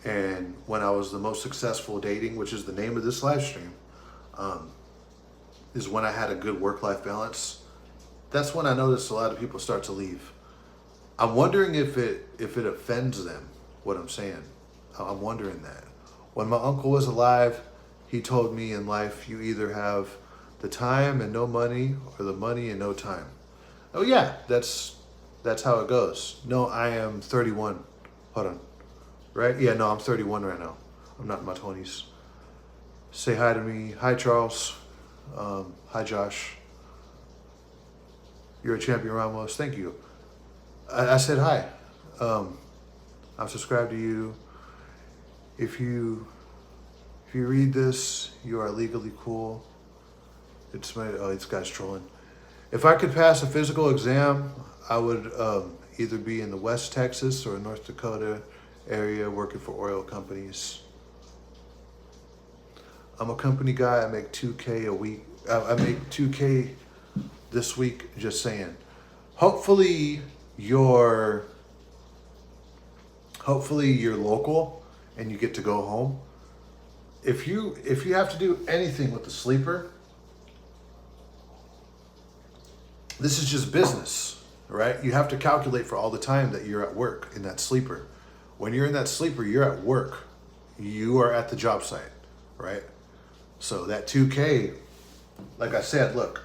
and when I was the most successful dating, which is the name of this live stream, is when I had a good work-life balance. That's when I noticed a lot of people start to leave. I'm wondering if it offends them, what I'm saying. I'm wondering that. When my uncle was alive, he told me in life, you either have the time and no money, or the money and no time. Oh yeah, that's how it goes. No, I am 31. Hold on. Right? Yeah, no, I'm 31 right now. I'm not in my 20s. Say hi to me. Hi, Charles. Hi, Josh. You're a champion, Ramos. Thank you. I said hi. I'm subscribed to you. If you read this, you are legally cool. This guy's trolling. If I could pass a physical exam, I would either be in the West Texas or North Dakota area working for oil companies. I'm a company guy. I make $2K a week. I make $2K this week. Just saying. Hopefully you're local and you get to go home. If you have to do anything with the sleeper, this is just business, right? You have to calculate for all the time that you're at work in that sleeper. When you're in that sleeper, you're at work. You are at the job site, right? So that 2K, like I said, look,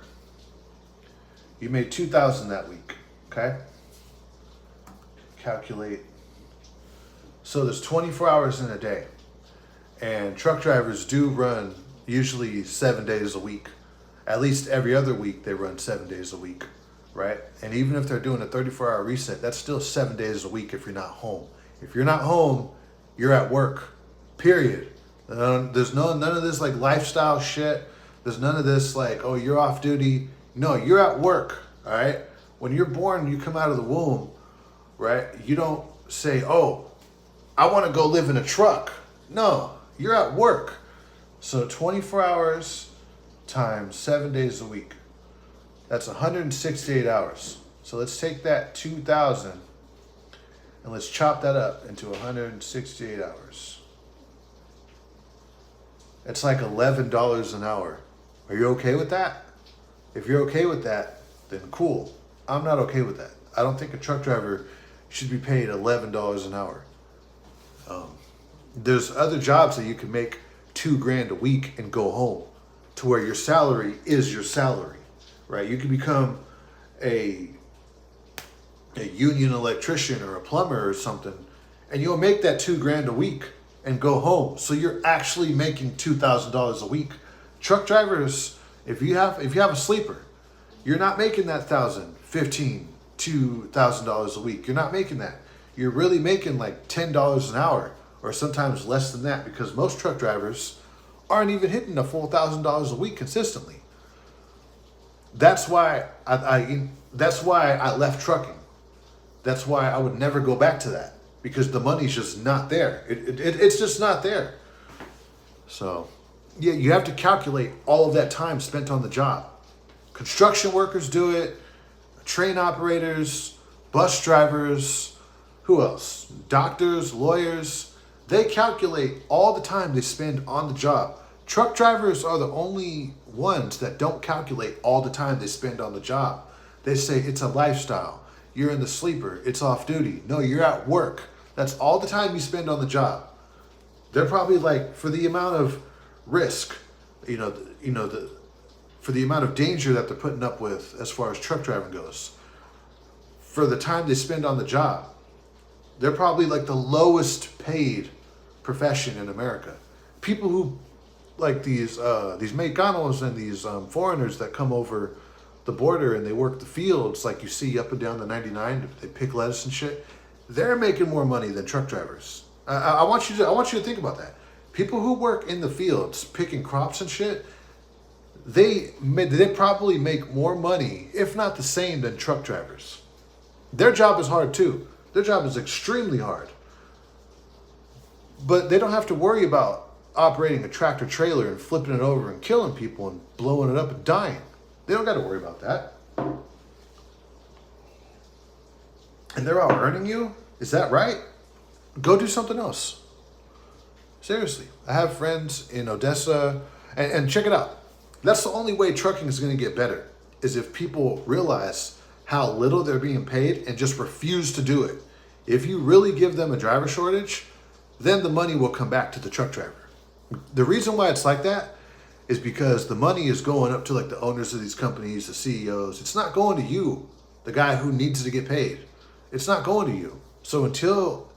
you made $2,000 that week, okay? Calculate. So there's 24 hours in a day, and truck drivers do run usually 7 days a week. At least every other week they run 7 days a week, right? And even if they're doing a 34-hour reset, that's still 7 days a week if you're not home. If you're not home, you're at work, period. There's none of this like lifestyle shit. There's none of this like, oh, you're off duty. No, you're at work, all right? When you're born, you come out of the womb, right? You don't say, oh, I want to go live in a truck. No, you're at work. So 24 hours times 7 days a week. That's 168 hours. So let's take that 2,000 and let's chop that up into 168 hours. It's like $11 an hour. Are you okay with that? If you're okay with that, then cool. I'm not okay with that. I don't think a truck driver should be paid $11 an hour. There's other jobs that you can make $2,000 a week and go home, to where your salary is your salary, right? You can become a union electrician or a plumber or something, and you'll make that $2,000 a week and go home. So you're actually making $2,000 a week. Truck drivers, if you have a sleeper, you're not making that $1,000, $1,500, $2,000 a week. You're not making that. You're really making like $10 an hour, or sometimes less than that, because most truck drivers aren't even hitting the full $1,000 a week consistently. That's why I left trucking. That's why I would never go back to that. because the money's just not there. It's just not there. So, yeah, you have to calculate all of that time spent on the job. Construction workers do it, train operators, bus drivers, who else? Doctors, lawyers. They calculate all the time they spend on the job. Truck drivers are the only ones that don't calculate all the time they spend on the job. They say it's a lifestyle. You're in the sleeper. It's off duty. No, you're at work. That's all the time you spend on the job. They're probably like, for the amount of risk, for the amount of danger that they're putting up with as far as truck driving goes, for the time they spend on the job, they're probably like the lowest paid profession in America. People who like these Mexicanos and these foreigners that come over the border and they work the fields, like you see up and down the 99, they pick lettuce and shit. They're making more money than truck drivers. I want you to think about that. People who work in the fields picking crops and shit, they probably make more money, if not the same, than truck drivers. Their job is hard too. Their job is extremely hard. But they don't have to worry about operating a tractor trailer and flipping it over and killing people and blowing it up and dying. They don't got to worry about that. And they're out earning you? Is that right? Go do something else. Seriously. I have friends in Odessa, and check it out. That's the only way trucking is going to get better, is if people realize how little they're being paid and just refuse to do it. If you really give them a driver shortage, then the money will come back to the truck driver. The reason why it's like that is because the money is going up to like the owners of these companies, the CEOs. It's not going to you, the guy who needs to get paid. It's not going to you. So until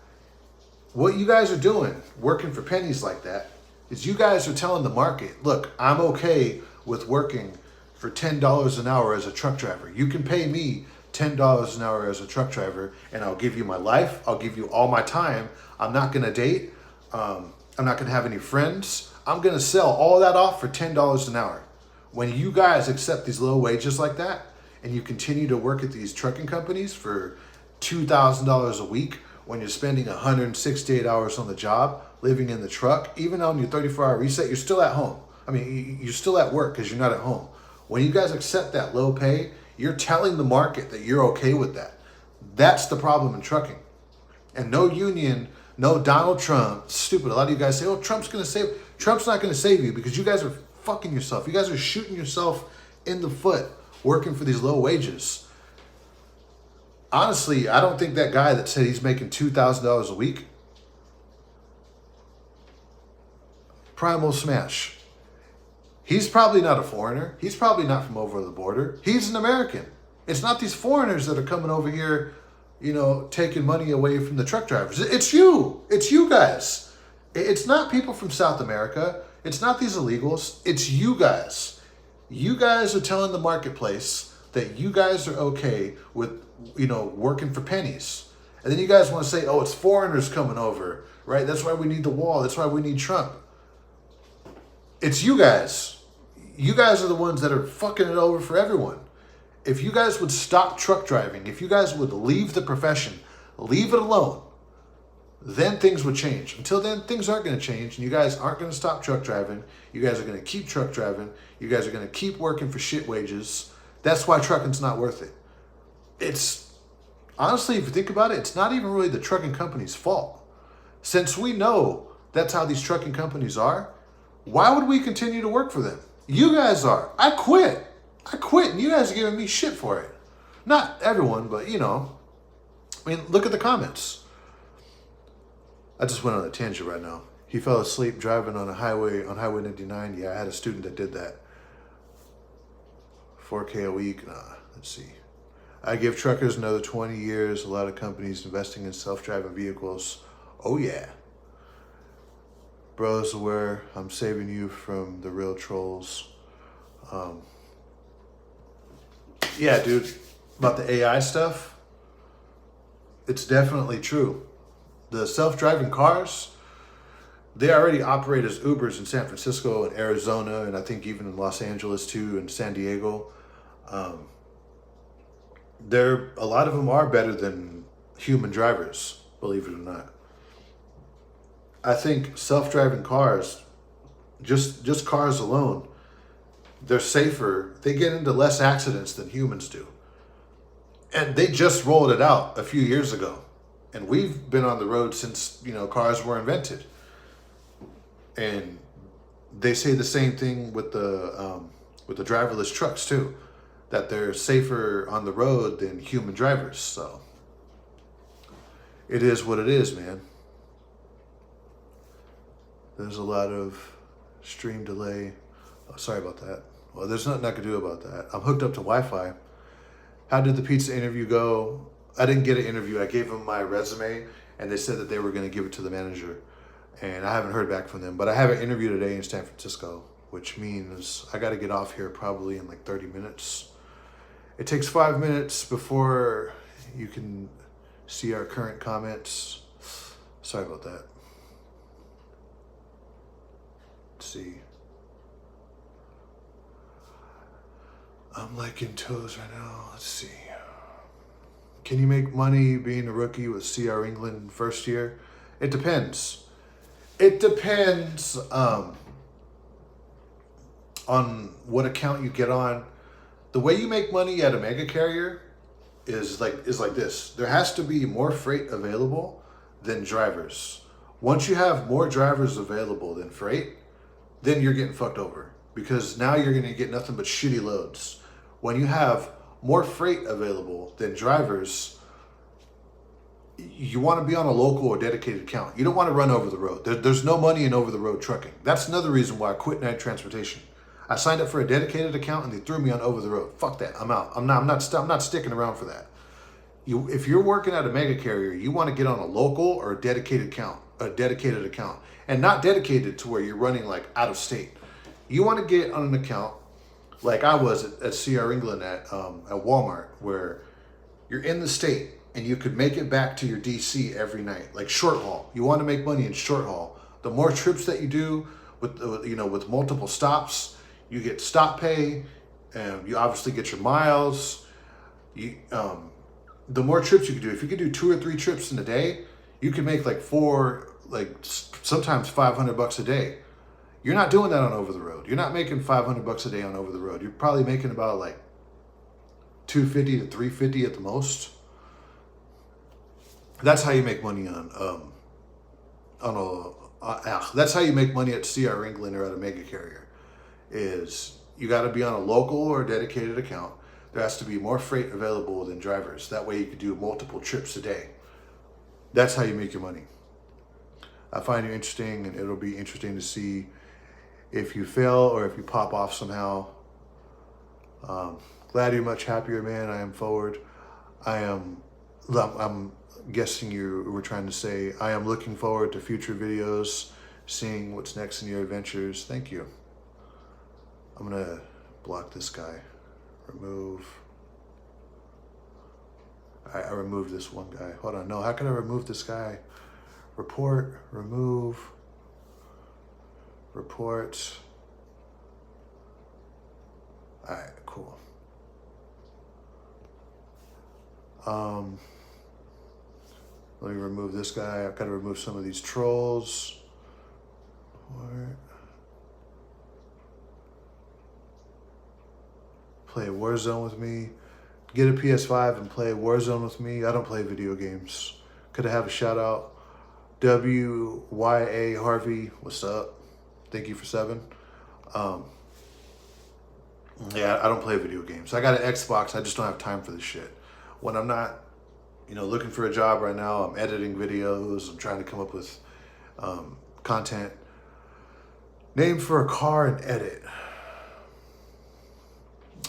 what you guys are doing, working for pennies like that, is you guys are telling the market, look, I'm okay with working for $10 an hour as a truck driver. You can pay me $10 an hour as a truck driver, and I'll give you my life. I'll give you all my time. I'm not going to date. I'm not going to have any friends. I'm going to sell all that off for $10 an hour. When you guys accept these low wages like that, and you continue to work at these trucking companies for $2,000 a week, when you're spending 168 hours on the job, living in the truck, even on your 34-hour reset, you're still at home. I mean, you're still at work because you're not at home. When you guys accept that low pay, you're telling the market that you're okay with that. That's the problem in trucking. And no union, no Donald Trump, stupid. A lot of you guys say, oh, Trump's not going to save you, because you guys are fucking yourself. You guys are shooting yourself in the foot working for these low wages. Honestly, I don't think that guy that said he's making $2,000 a week, Primal Smash, he's probably not a foreigner. He's probably not from over the border. He's an American. It's not these foreigners that are coming over here, taking money away from the truck drivers. It's you. It's you guys. It's not people from South America. It's not these illegals. It's you guys. You guys are telling the marketplace that you guys are okay with, working for pennies. And then you guys want to say, oh, it's foreigners coming over, right? That's why we need the wall. That's why we need Trump. It's you guys. You guys are the ones that are fucking it over for everyone. If you guys would stop truck driving, if you guys would leave the profession, leave it alone, then things would change. Until then, things aren't going to change, and you guys aren't going to stop truck driving. You guys are going to keep truck driving. You guys are going to keep working for shit wages. That's why trucking's not worth it. It's, honestly, if you think about it, it's not even really the trucking company's fault. Since we know that's how these trucking companies are, why would we continue to work for them? You guys are. I quit, and you guys are giving me shit for it. Not everyone, but, look at the comments. I just went on a tangent right now. He fell asleep driving on Highway 99. Yeah, I had a student that did that. 4K a week. Nah, let's see. I give truckers another 20 years. A lot of companies investing in self-driving vehicles. Oh, yeah. Bro's aware. I'm saving you from the real trolls. Yeah, dude. About the AI stuff, it's definitely true. The self-driving cars, they already operate as Ubers in San Francisco and Arizona, and I think even in Los Angeles too, and San Diego. A lot of them are better than human drivers, believe it or not. I think self-driving cars, just cars alone, they're safer. They get into less accidents than humans do. And they just rolled it out a few years ago. And we've been on the road since, cars were invented. And they say the same thing with the driverless trucks too, that they're safer on the road than human drivers. So it is what it is, man. There's a lot of stream delay. Oh, sorry about that. Well, there's nothing I can do about that. I'm hooked up to Wi-Fi. How did the pizza interview go? I didn't get an interview. I gave them my resume, and they said that they were going to give it to the manager. And I haven't heard back from them. But I have an interview today in San Francisco, which means I got to get off here probably in like 30 minutes. It takes 5 minutes before you can see our current comments. Sorry about that. Let's see. I'm like in toes right now. Let's see. Can you make money being a rookie with CR England first year? It depends. It depends on what account you get on. The way you make money at a mega carrier is like this. There has to be more freight available than drivers. Once you have more drivers available than freight, then you're getting fucked over, because now you're going to get nothing but shitty loads. When you have more freight available than drivers, you want to be on a local or dedicated account. You don't want to run over the road. There's no money in over the road trucking. That's another reason why I quit night transportation. I signed up for a dedicated account and they threw me on over the road. Fuck that. I'm out. I'm not sticking around for that. If you're working at a mega carrier, you want to get on a local or a dedicated account, and not dedicated to where you're running like out of state. You want to get on an account like I was at CR England at Walmart, where you're in the state and you could make it back to your DC every night, like short haul. You want to make money in short haul. The more trips that you do with multiple stops, you get stop pay, and you obviously get your miles. The more trips you can do, if you could do 2 or 3 trips in a day, you can make sometimes $500 a day. You're not doing that on over the road. You're not making $500 a day on over the road. You're probably making about like $250 to $350 at the most. That's how you make money that's how you make money at CR England or at a mega carrier. Is you got to be on a local or dedicated account. There has to be more freight available than drivers. That way you could do multiple trips a day. That's how you make your money. I find you interesting, and it'll be interesting to see if you fail or if you pop off somehow. Glad you're much happier, man. I am forward. I'm guessing you were trying to say, I am looking forward to future videos, seeing what's next in your adventures. Thank you. I'm gonna block this guy. Remove. I removed this one guy. Hold on, no, how can I remove this guy? Report, remove, report. All right, cool. Let me remove this guy. I've got to remove some of these trolls. Play Warzone with me. Get a PS5 and play Warzone with me. I don't play video games. Could I have a shout out? WYA Harvey, what's up? Thank you for 7. Yeah, I don't play video games. I got an Xbox. I just don't have time for this shit. When I'm not, looking for a job right now, I'm editing videos. I'm trying to come up with content. Name for a car and edit.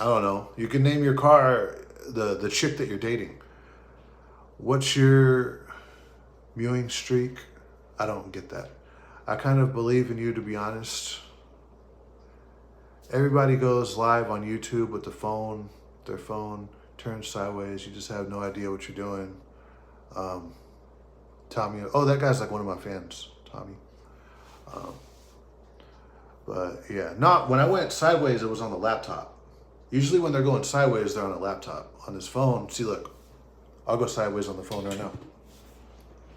I don't know. You can name your car the chick that you're dating. What's your mewing streak? I don't get that. I kind of believe in you, to be honest. Everybody goes live on YouTube with their phone turned sideways. You just have no idea what you're doing. Tommy, oh, that guy's like one of my fans, Tommy. But yeah, when I went sideways, it was on the laptop. Usually when they're going sideways, they're on a laptop. On this phone, see, look, I'll go sideways on the phone right now.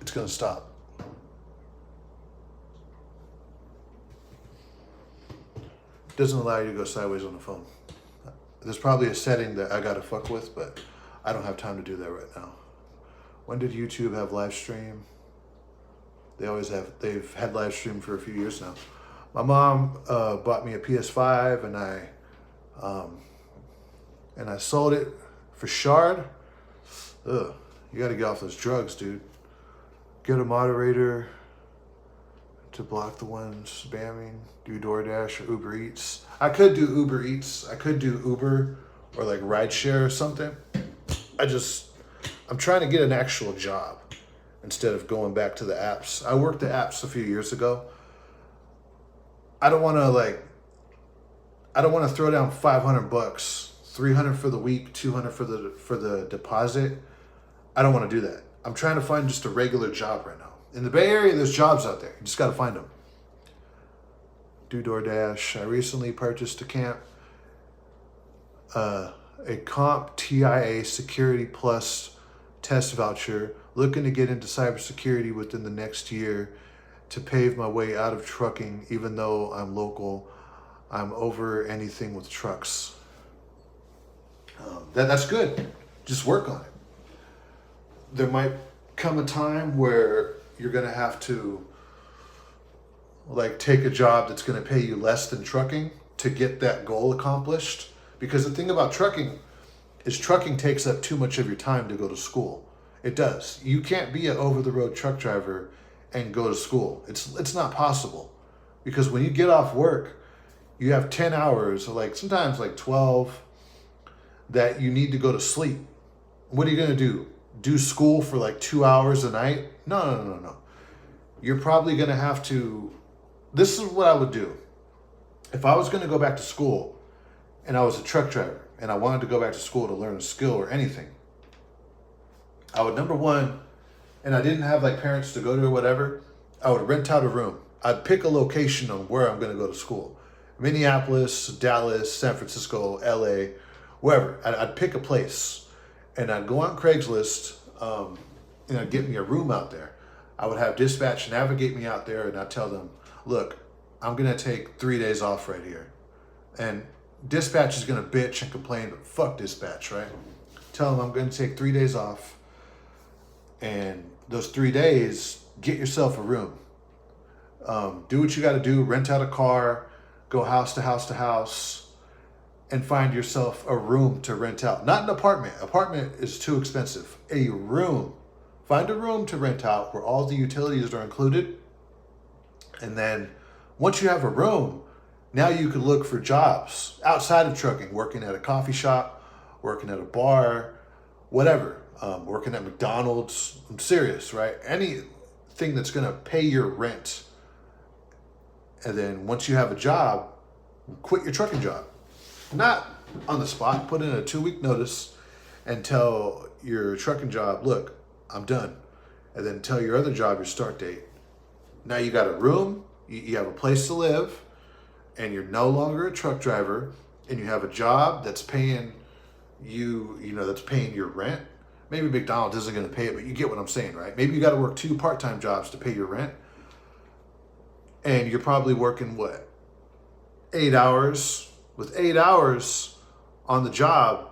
it's going to stop. It doesn't allow you to go sideways on the phone. There's probably a setting that I got to fuck with, but I don't have time to do that right now. When did YouTube have live stream? They always have. They've had live stream for a few years now. My mom bought me a PS5, and I sold it for shard. Ugh, you got to get off those drugs, dude. Get a moderator to block the ones spamming. Do DoorDash or Uber Eats. I could do Uber Eats. I could do Uber or like rideshare or something. I'm trying to get an actual job instead of going back to the apps. I worked the apps a few years ago. I don't want to throw down $500, 300 for the week, 200 for the deposit. I don't want to do that. I'm trying to find just a regular job right now. In the Bay Area, there's jobs out there. You just got to find them. Do DoorDash. I recently purchased a Comp TIA Security Plus test voucher, looking to get into cybersecurity within the next year to pave my way out of trucking. Even though I'm local, I'm over anything with trucks. That's good. Just work on it. There might come a time where you're going to have to like take a job that's going to pay you less than trucking to get that goal accomplished. Because the thing about trucking is trucking takes up too much of your time to go to school. It does. You can't be an over-the-road truck driver and go to school. It's not possible. Because when you get off work, you have 10 hours, or like sometimes like 12, that you need to go to sleep. What are you going to do? Do school for like 2 hours a night? No. You're probably going to have to... This is what I would do. If I was going to go back to school and I was a truck driver and I wanted to go back to school to learn a skill or anything, I would, number one, and I didn't have like parents to go to or whatever, I would rent out a room. I'd pick a location on where I'm going to go to school. Minneapolis, Dallas, San Francisco, LA, wherever. I'd pick a place and I'd go on Craigslist and I'd get me a room out there. I would have dispatch navigate me out there and I'd tell them, look, I'm going to take 3 days off right here. And dispatch is going to bitch and complain, but fuck dispatch, right? Tell them I'm going to take 3 days off. And those 3 days, get yourself a room. Do what you got to do. Rent out a car. Go house to house to house. And find yourself a room to rent out. Not an apartment. Apartment is too expensive. A room. Find a room to rent out where all the utilities are included. And then once you have a room, now you can look for jobs outside of trucking, working at a coffee shop, working at a bar, whatever, working at McDonald's. I'm serious, right? Anything that's going to pay your rent. And then once you have a job, quit your trucking job. Not on the spot, put in a 2-week notice and tell your trucking job, look, I'm done. And then tell your other job your start date. Now you got a room, you have a place to live, and you're no longer a truck driver, and you have a job that's paying that's paying your rent. Maybe McDonald's isn't going to pay it, but you get what I'm saying, right? Maybe you got to work 2 part-time jobs to pay your rent. And you're probably working, 8 hours? With 8 hours on the job,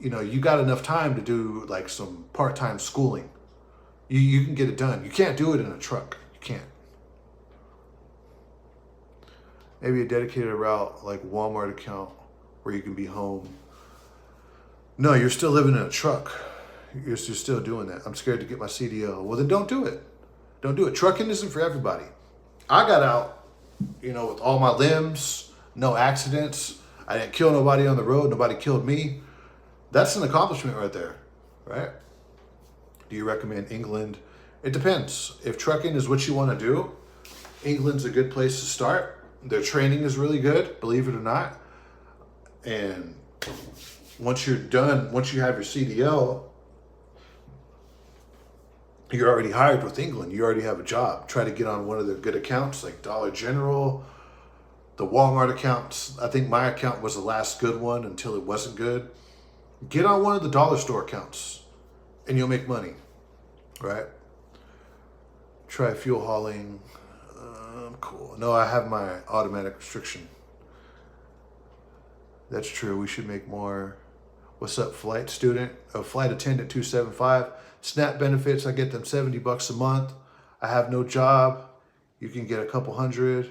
you got enough time to do like some part-time schooling. You can get it done. You can't do it in a truck. You can't. Maybe a dedicated route like Walmart account where you can be home. No, you're still living in a truck. You're still doing that. I'm scared to get my CDL. Well, then don't do it. Don't do it. Trucking isn't for everybody. I got out, with all my limbs, no accidents. I didn't kill nobody on the road. Nobody killed me. That's an accomplishment right there, right? Do you recommend England? It depends. If trucking is what you want to do, England's a good place to start. Their training is really good, believe it or not. And once you're done, once you have your CDL, you're already hired with England. You already have a job. Try to get on one of their good accounts like Dollar General, the Walmart accounts. I think my account was the last good one until it wasn't good. Get on one of the dollar store accounts and you'll make money, right? Try fuel hauling. Cool. No, I have my automatic restriction. That's true. We should make more. What's up, flight student? Oh, flight attendant 275. SNAP benefits. I get them $70 a month. I have no job. You can get a couple hundred.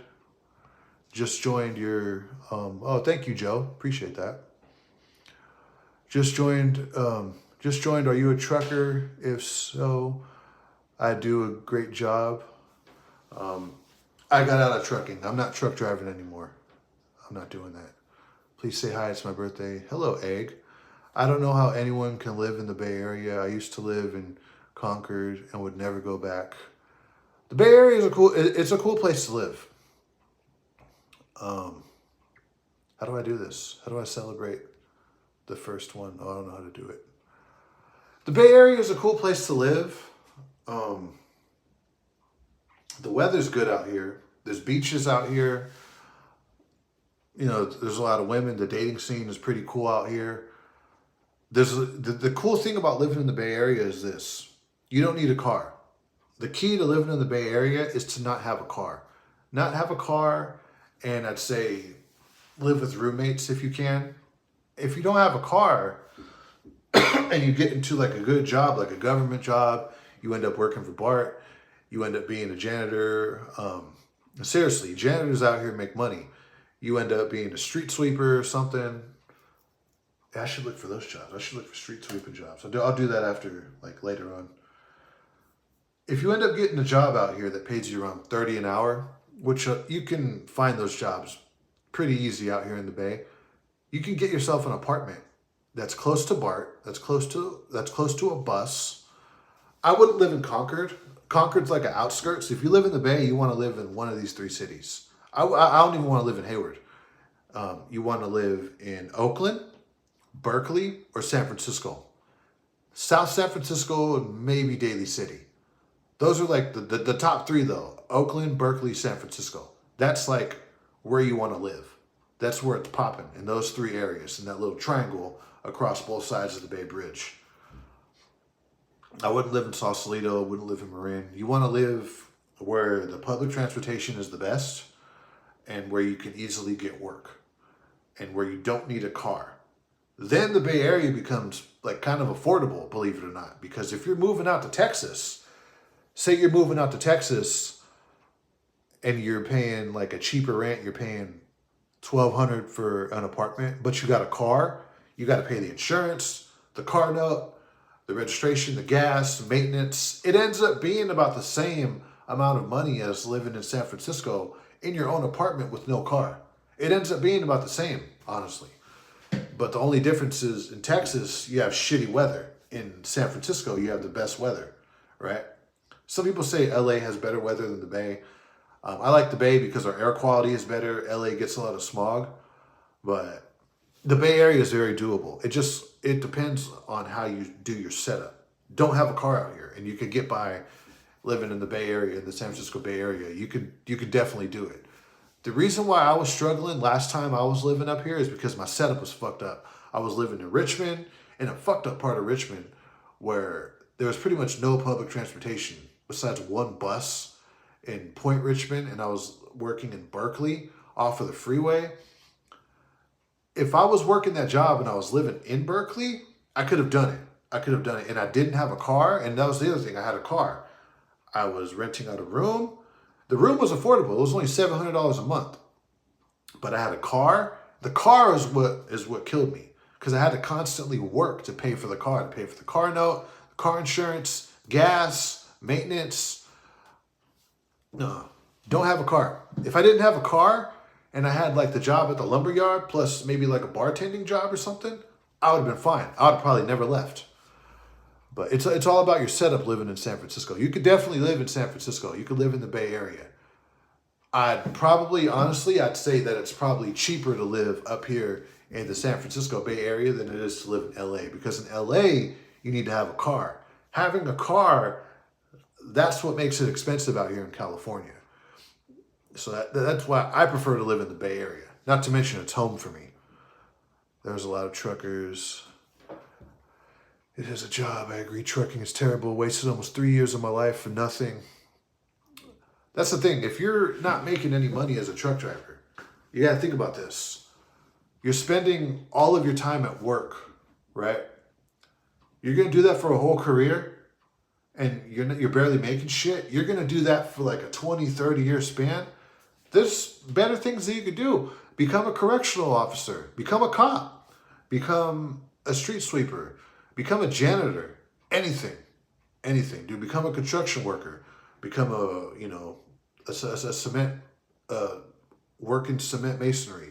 Just joined your. Oh, thank you, Joe. Appreciate that. Just joined. Just joined. Are you a trucker? If so, I do a great job. I got out of trucking. I'm not truck driving anymore. I'm not doing that. Please say hi. It's my birthday. Hello, Egg. I don't know how anyone can live in the Bay Area. I used to live in Concord and would never go back. The Bay Area is it's a cool place to live. How do I do this? How do I celebrate the first one? Oh, I don't know how to do it. The Bay Area is a cool place to live. The weather's good out here. There's beaches out here. You know, there's a lot of women. The dating scene is pretty cool out here. The cool thing about living in the Bay Area is this. You don't need a car. The key to living in the Bay Area is to not have a car. Not have a car, and I'd say live with roommates if you can. If you don't have a car and you get into like a good job, like a government job, you end up working for BART, you end up being a janitor. Seriously, janitors out here make money. You end up being a street sweeper or something. I should look for those jobs. I should look for street sweeping jobs. I'll do that after, like later on. If you end up getting a job out here that pays you around $30 an hour, which you can find those jobs pretty easy out here in the Bay, you can get yourself an apartment that's close to BART, that's close to a bus. I wouldn't live in Concord. Concord's like an outskirts. If you live in the Bay, you want to live in one of these three cities. I don't even want to live in Hayward. You want to live in Oakland, Berkeley, or San Francisco. South San Francisco, maybe Daly City. Those are like the top three though. Oakland, Berkeley, San Francisco. That's like where you want to live. That's where it's popping in those three areas, in that little triangle across both sides of the Bay Bridge. I wouldn't live in Sausalito, wouldn't live in Marin. You want to live where the public transportation is the best and where you can easily get work and where you don't need a car. Then the Bay Area becomes like kind of affordable, believe it or not. Because if you're moving out to Texas, say you're moving out to Texas and you're paying like a cheaper rent, you're paying $1,200 for an apartment, but you got a car, you got to pay the insurance, the car note, the registration, the gas, maintenance. It ends up being about the same amount of money as living in San Francisco in your own apartment with no car. It ends up being about the same, honestly. But the only difference is in Texas, you have shitty weather. In San Francisco, you have the best weather, right? Some people say LA has better weather than the Bay. I like the Bay because our air quality is better. LA gets a lot of smog, but the Bay Area is very doable. It depends on how you do your setup. Don't have a car out here, and you could get by living in the Bay Area, in the San Francisco Bay Area. You could definitely do it. The reason why I was struggling last time I was living up here is because my setup was fucked up. I was living in Richmond, in a fucked up part of Richmond, where there was pretty much no public transportation besides one bus in Point Richmond, and I was working in Berkeley off of the freeway. If I was working that job and I was living in Berkeley, I could have done it. And I didn't have a car, and that was the other thing. I had a car. I was renting out a room. The room was affordable. It was only $700 a month. But I had a car. The car is what killed me, because I had to constantly work to pay for the car, to pay for the car note, car insurance, gas, maintenance. No, don't have a car. If I didn't have a car and I had like the job at the lumberyard plus maybe like a bartending job or something, I would have been fine. I would have probably never left. But it's all about your setup living in San Francisco. You could definitely live in San Francisco. You could live in the Bay Area. I'd say that it's probably cheaper to live up here in the San Francisco Bay Area than it is to live in LA. Because in LA, you need to have a car. Having a car, that's what makes it expensive out here in California. So that's why I prefer to live in the Bay Area. Not to mention it's home for me. There's a lot of truckers. It is a job. I agree. Trucking is terrible. Wasted almost 3 years of my life for nothing. That's the thing. If you're not making any money as a truck driver, you got to think about this. You're spending all of your time at work, right? You're going to do that for a whole career and you're barely making shit. You're going to do that for like a 20, 30-year span. There's better things that you could do. Become a correctional officer. Become a cop. Become a street sweeper. Become a janitor. Anything. Anything. Dude, become a construction worker. Become a cement, work in cement masonry.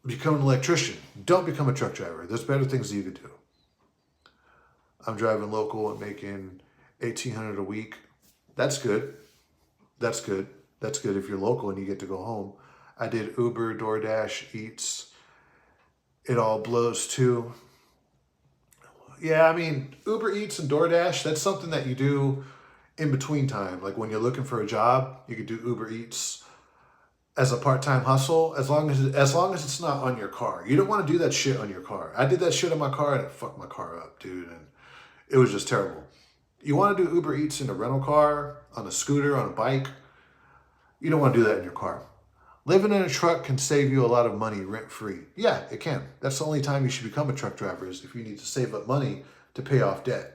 Become an electrician. Don't become a truck driver. There's better things that you could do. I'm driving local and making $1,800 a week. That's good. That's good. That's good if you're local and you get to go home. I did Uber, DoorDash, Eats. It all blows too. Yeah, I mean, Uber Eats and DoorDash, that's something that you do in between time. Like when you're looking for a job, you could do Uber Eats as a part-time hustle, as long as it's not on your car. You don't want to do that shit on your car. I did that shit on my car and it fucked my car up, dude. And it was just terrible. You want to do Uber Eats in a rental car, on a scooter, on a bike. You don't want to do that in your car. Living in a truck can save you a lot of money rent-free. Yeah, it can. That's the only time you should become a truck driver is if you need to save up money to pay off debt.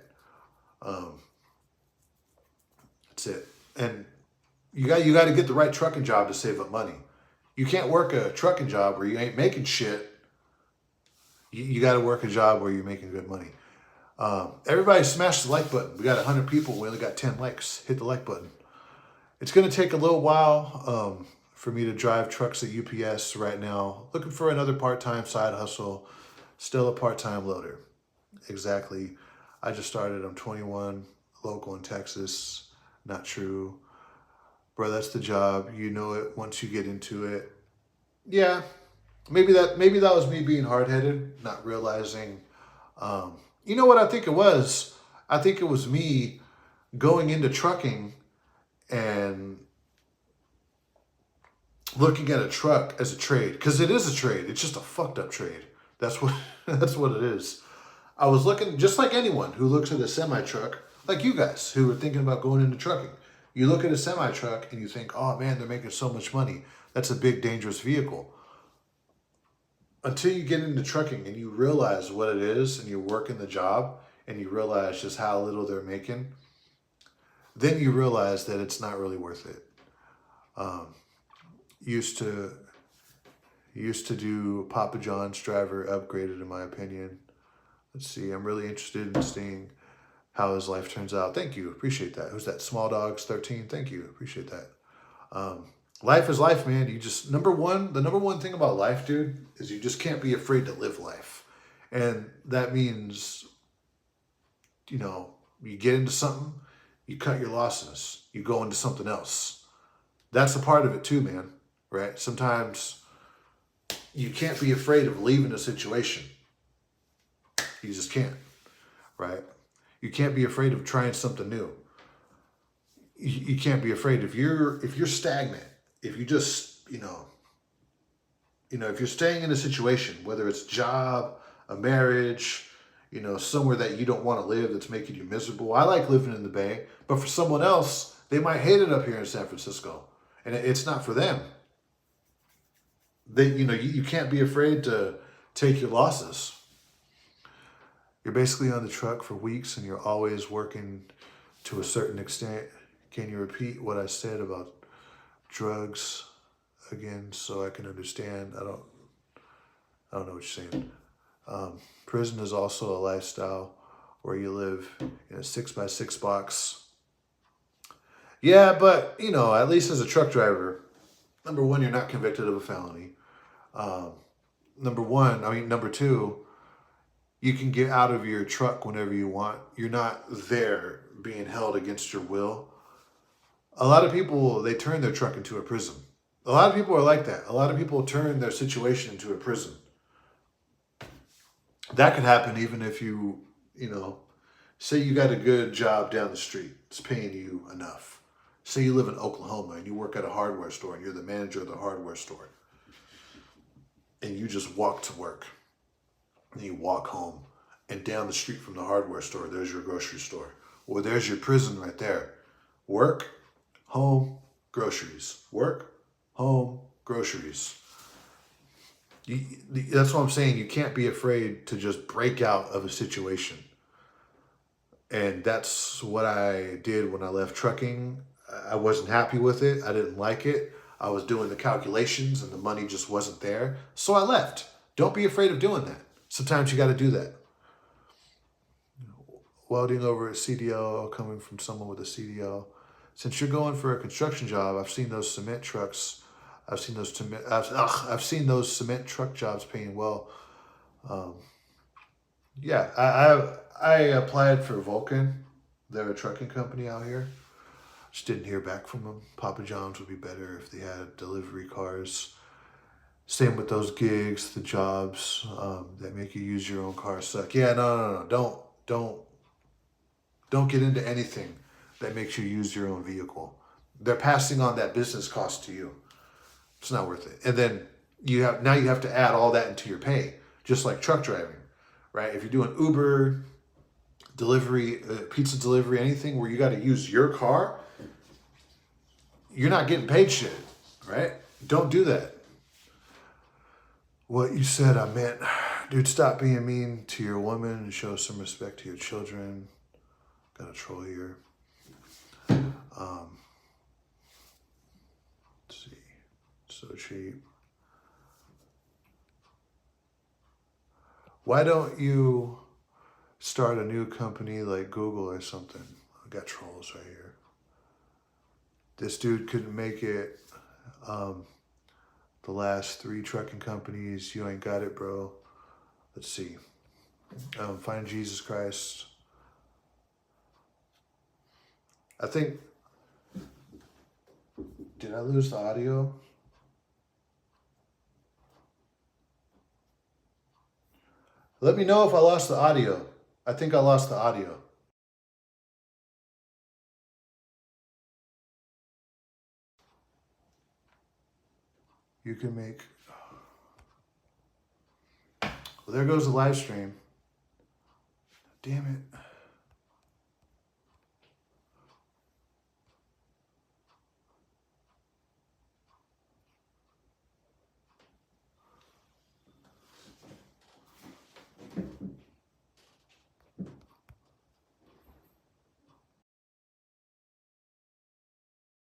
That's it. And you got to get the right trucking job to save up money. You can't work a trucking job where you ain't making shit. You got to work a job where you're making good money. Everybody smash the like button. We got 100 people. We only got 10 likes. Hit the like button. It's going to take a little while for me to drive trucks at UPS right now. Looking for another part-time side hustle. Still a part-time loader. Exactly. I just started. I'm 21, local in Texas. Not true. Bro, that's the job. You know it once you get into it. Yeah. Maybe that was me being hard-headed, not realizing. You know what I think it was? I think it was me going into trucking and looking at a truck as a trade, because it is a trade. It's just a fucked up trade. That's what it is. I was looking just like anyone who looks at a semi truck, like you guys who are thinking about going into trucking. You look at a semi truck and you think, oh man, they're making so much money. That's a big dangerous vehicle. Until you get into trucking and you realize what it is and you're working the job and you realize just how little they're making, then you realize that it's not really worth it. Used to do Papa John's driver, upgraded in my opinion. Let's see, I'm really interested in seeing how his life turns out. Thank you, appreciate that. Who's that? Small Dogs 13, thank you, appreciate that. Life is life, man. You just, the number one thing about life, dude, is you just can't be afraid to live life. And that means, you get into something, you cut your losses, you go into something else. That's a part of it too, man, right? Sometimes you can't be afraid of leaving a situation. You just can't, right? You can't be afraid of trying something new. You can't be afraid if you're stagnant, if you just, if you're staying in a situation, whether it's a job, a marriage, somewhere that you don't want to live that's making you miserable. I like living in the Bay, but for someone else, they might hate it up here in San Francisco, and it's not for them. You can't be afraid to take your losses. You're basically on the truck for weeks and you're always working to a certain extent. Can you repeat what I said about drugs again so I can understand? I don't know what you're saying. Prison is also a lifestyle where you live in a 6x6 box. Yeah, but at least as a truck driver, number one, you're not convicted of a felony. Number two, you can get out of your truck whenever you want. You're not there being held against your will. A lot of people, they turn their truck into a prison. A lot of people are like that. A lot of people turn their situation into a prison. That could happen even if you, say you got a good job down the street. It's paying you enough. Say you live in Oklahoma and you work at a hardware store and you're the manager of the hardware store. And you just walk to work. And you walk home. And down the street from the hardware store, there's your grocery store. Or there's your prison right there. Work, home, groceries. Work, home, groceries. That's what I'm saying. You can't be afraid to just break out of a situation. And that's what I did when I left trucking. I wasn't happy with it. I didn't like it. I was doing the calculations and the money just wasn't there. So I left. Don't be afraid of doing that. Sometimes you got to do that. Welding over a CDL, coming from someone with a CDL. Since you're going for a construction job, I've seen those cement trucks. I've seen those cement truck jobs paying well. Yeah, I applied for Vulcan. They're a trucking company out here. Just didn't hear back from them. Papa John's would be better if they had delivery cars. Same with those gigs, the jobs that make you use your own car suck. Yeah, no. Don't get into anything that makes you use your own vehicle. They're passing on that business cost to you. It's not worth it. And then you have to add all that into your pay, just like truck driving, right? If you're doing Uber, delivery, pizza delivery, anything where you got to use your car, you're not getting paid shit, right? Don't do that. What you said, I meant, dude, stop being mean to your woman and show some respect to your children. Got a troll here. Let's see. So cheap. Why don't you start a new company like Google or something? I got trolls right here. This dude couldn't make it. The last 3 trucking companies, you ain't got it, bro. Let's see. Find Jesus Christ. I think, did I lose the audio? Let me know if I lost the audio. I think I lost the audio. You can make, well, there goes the live stream. Damn it.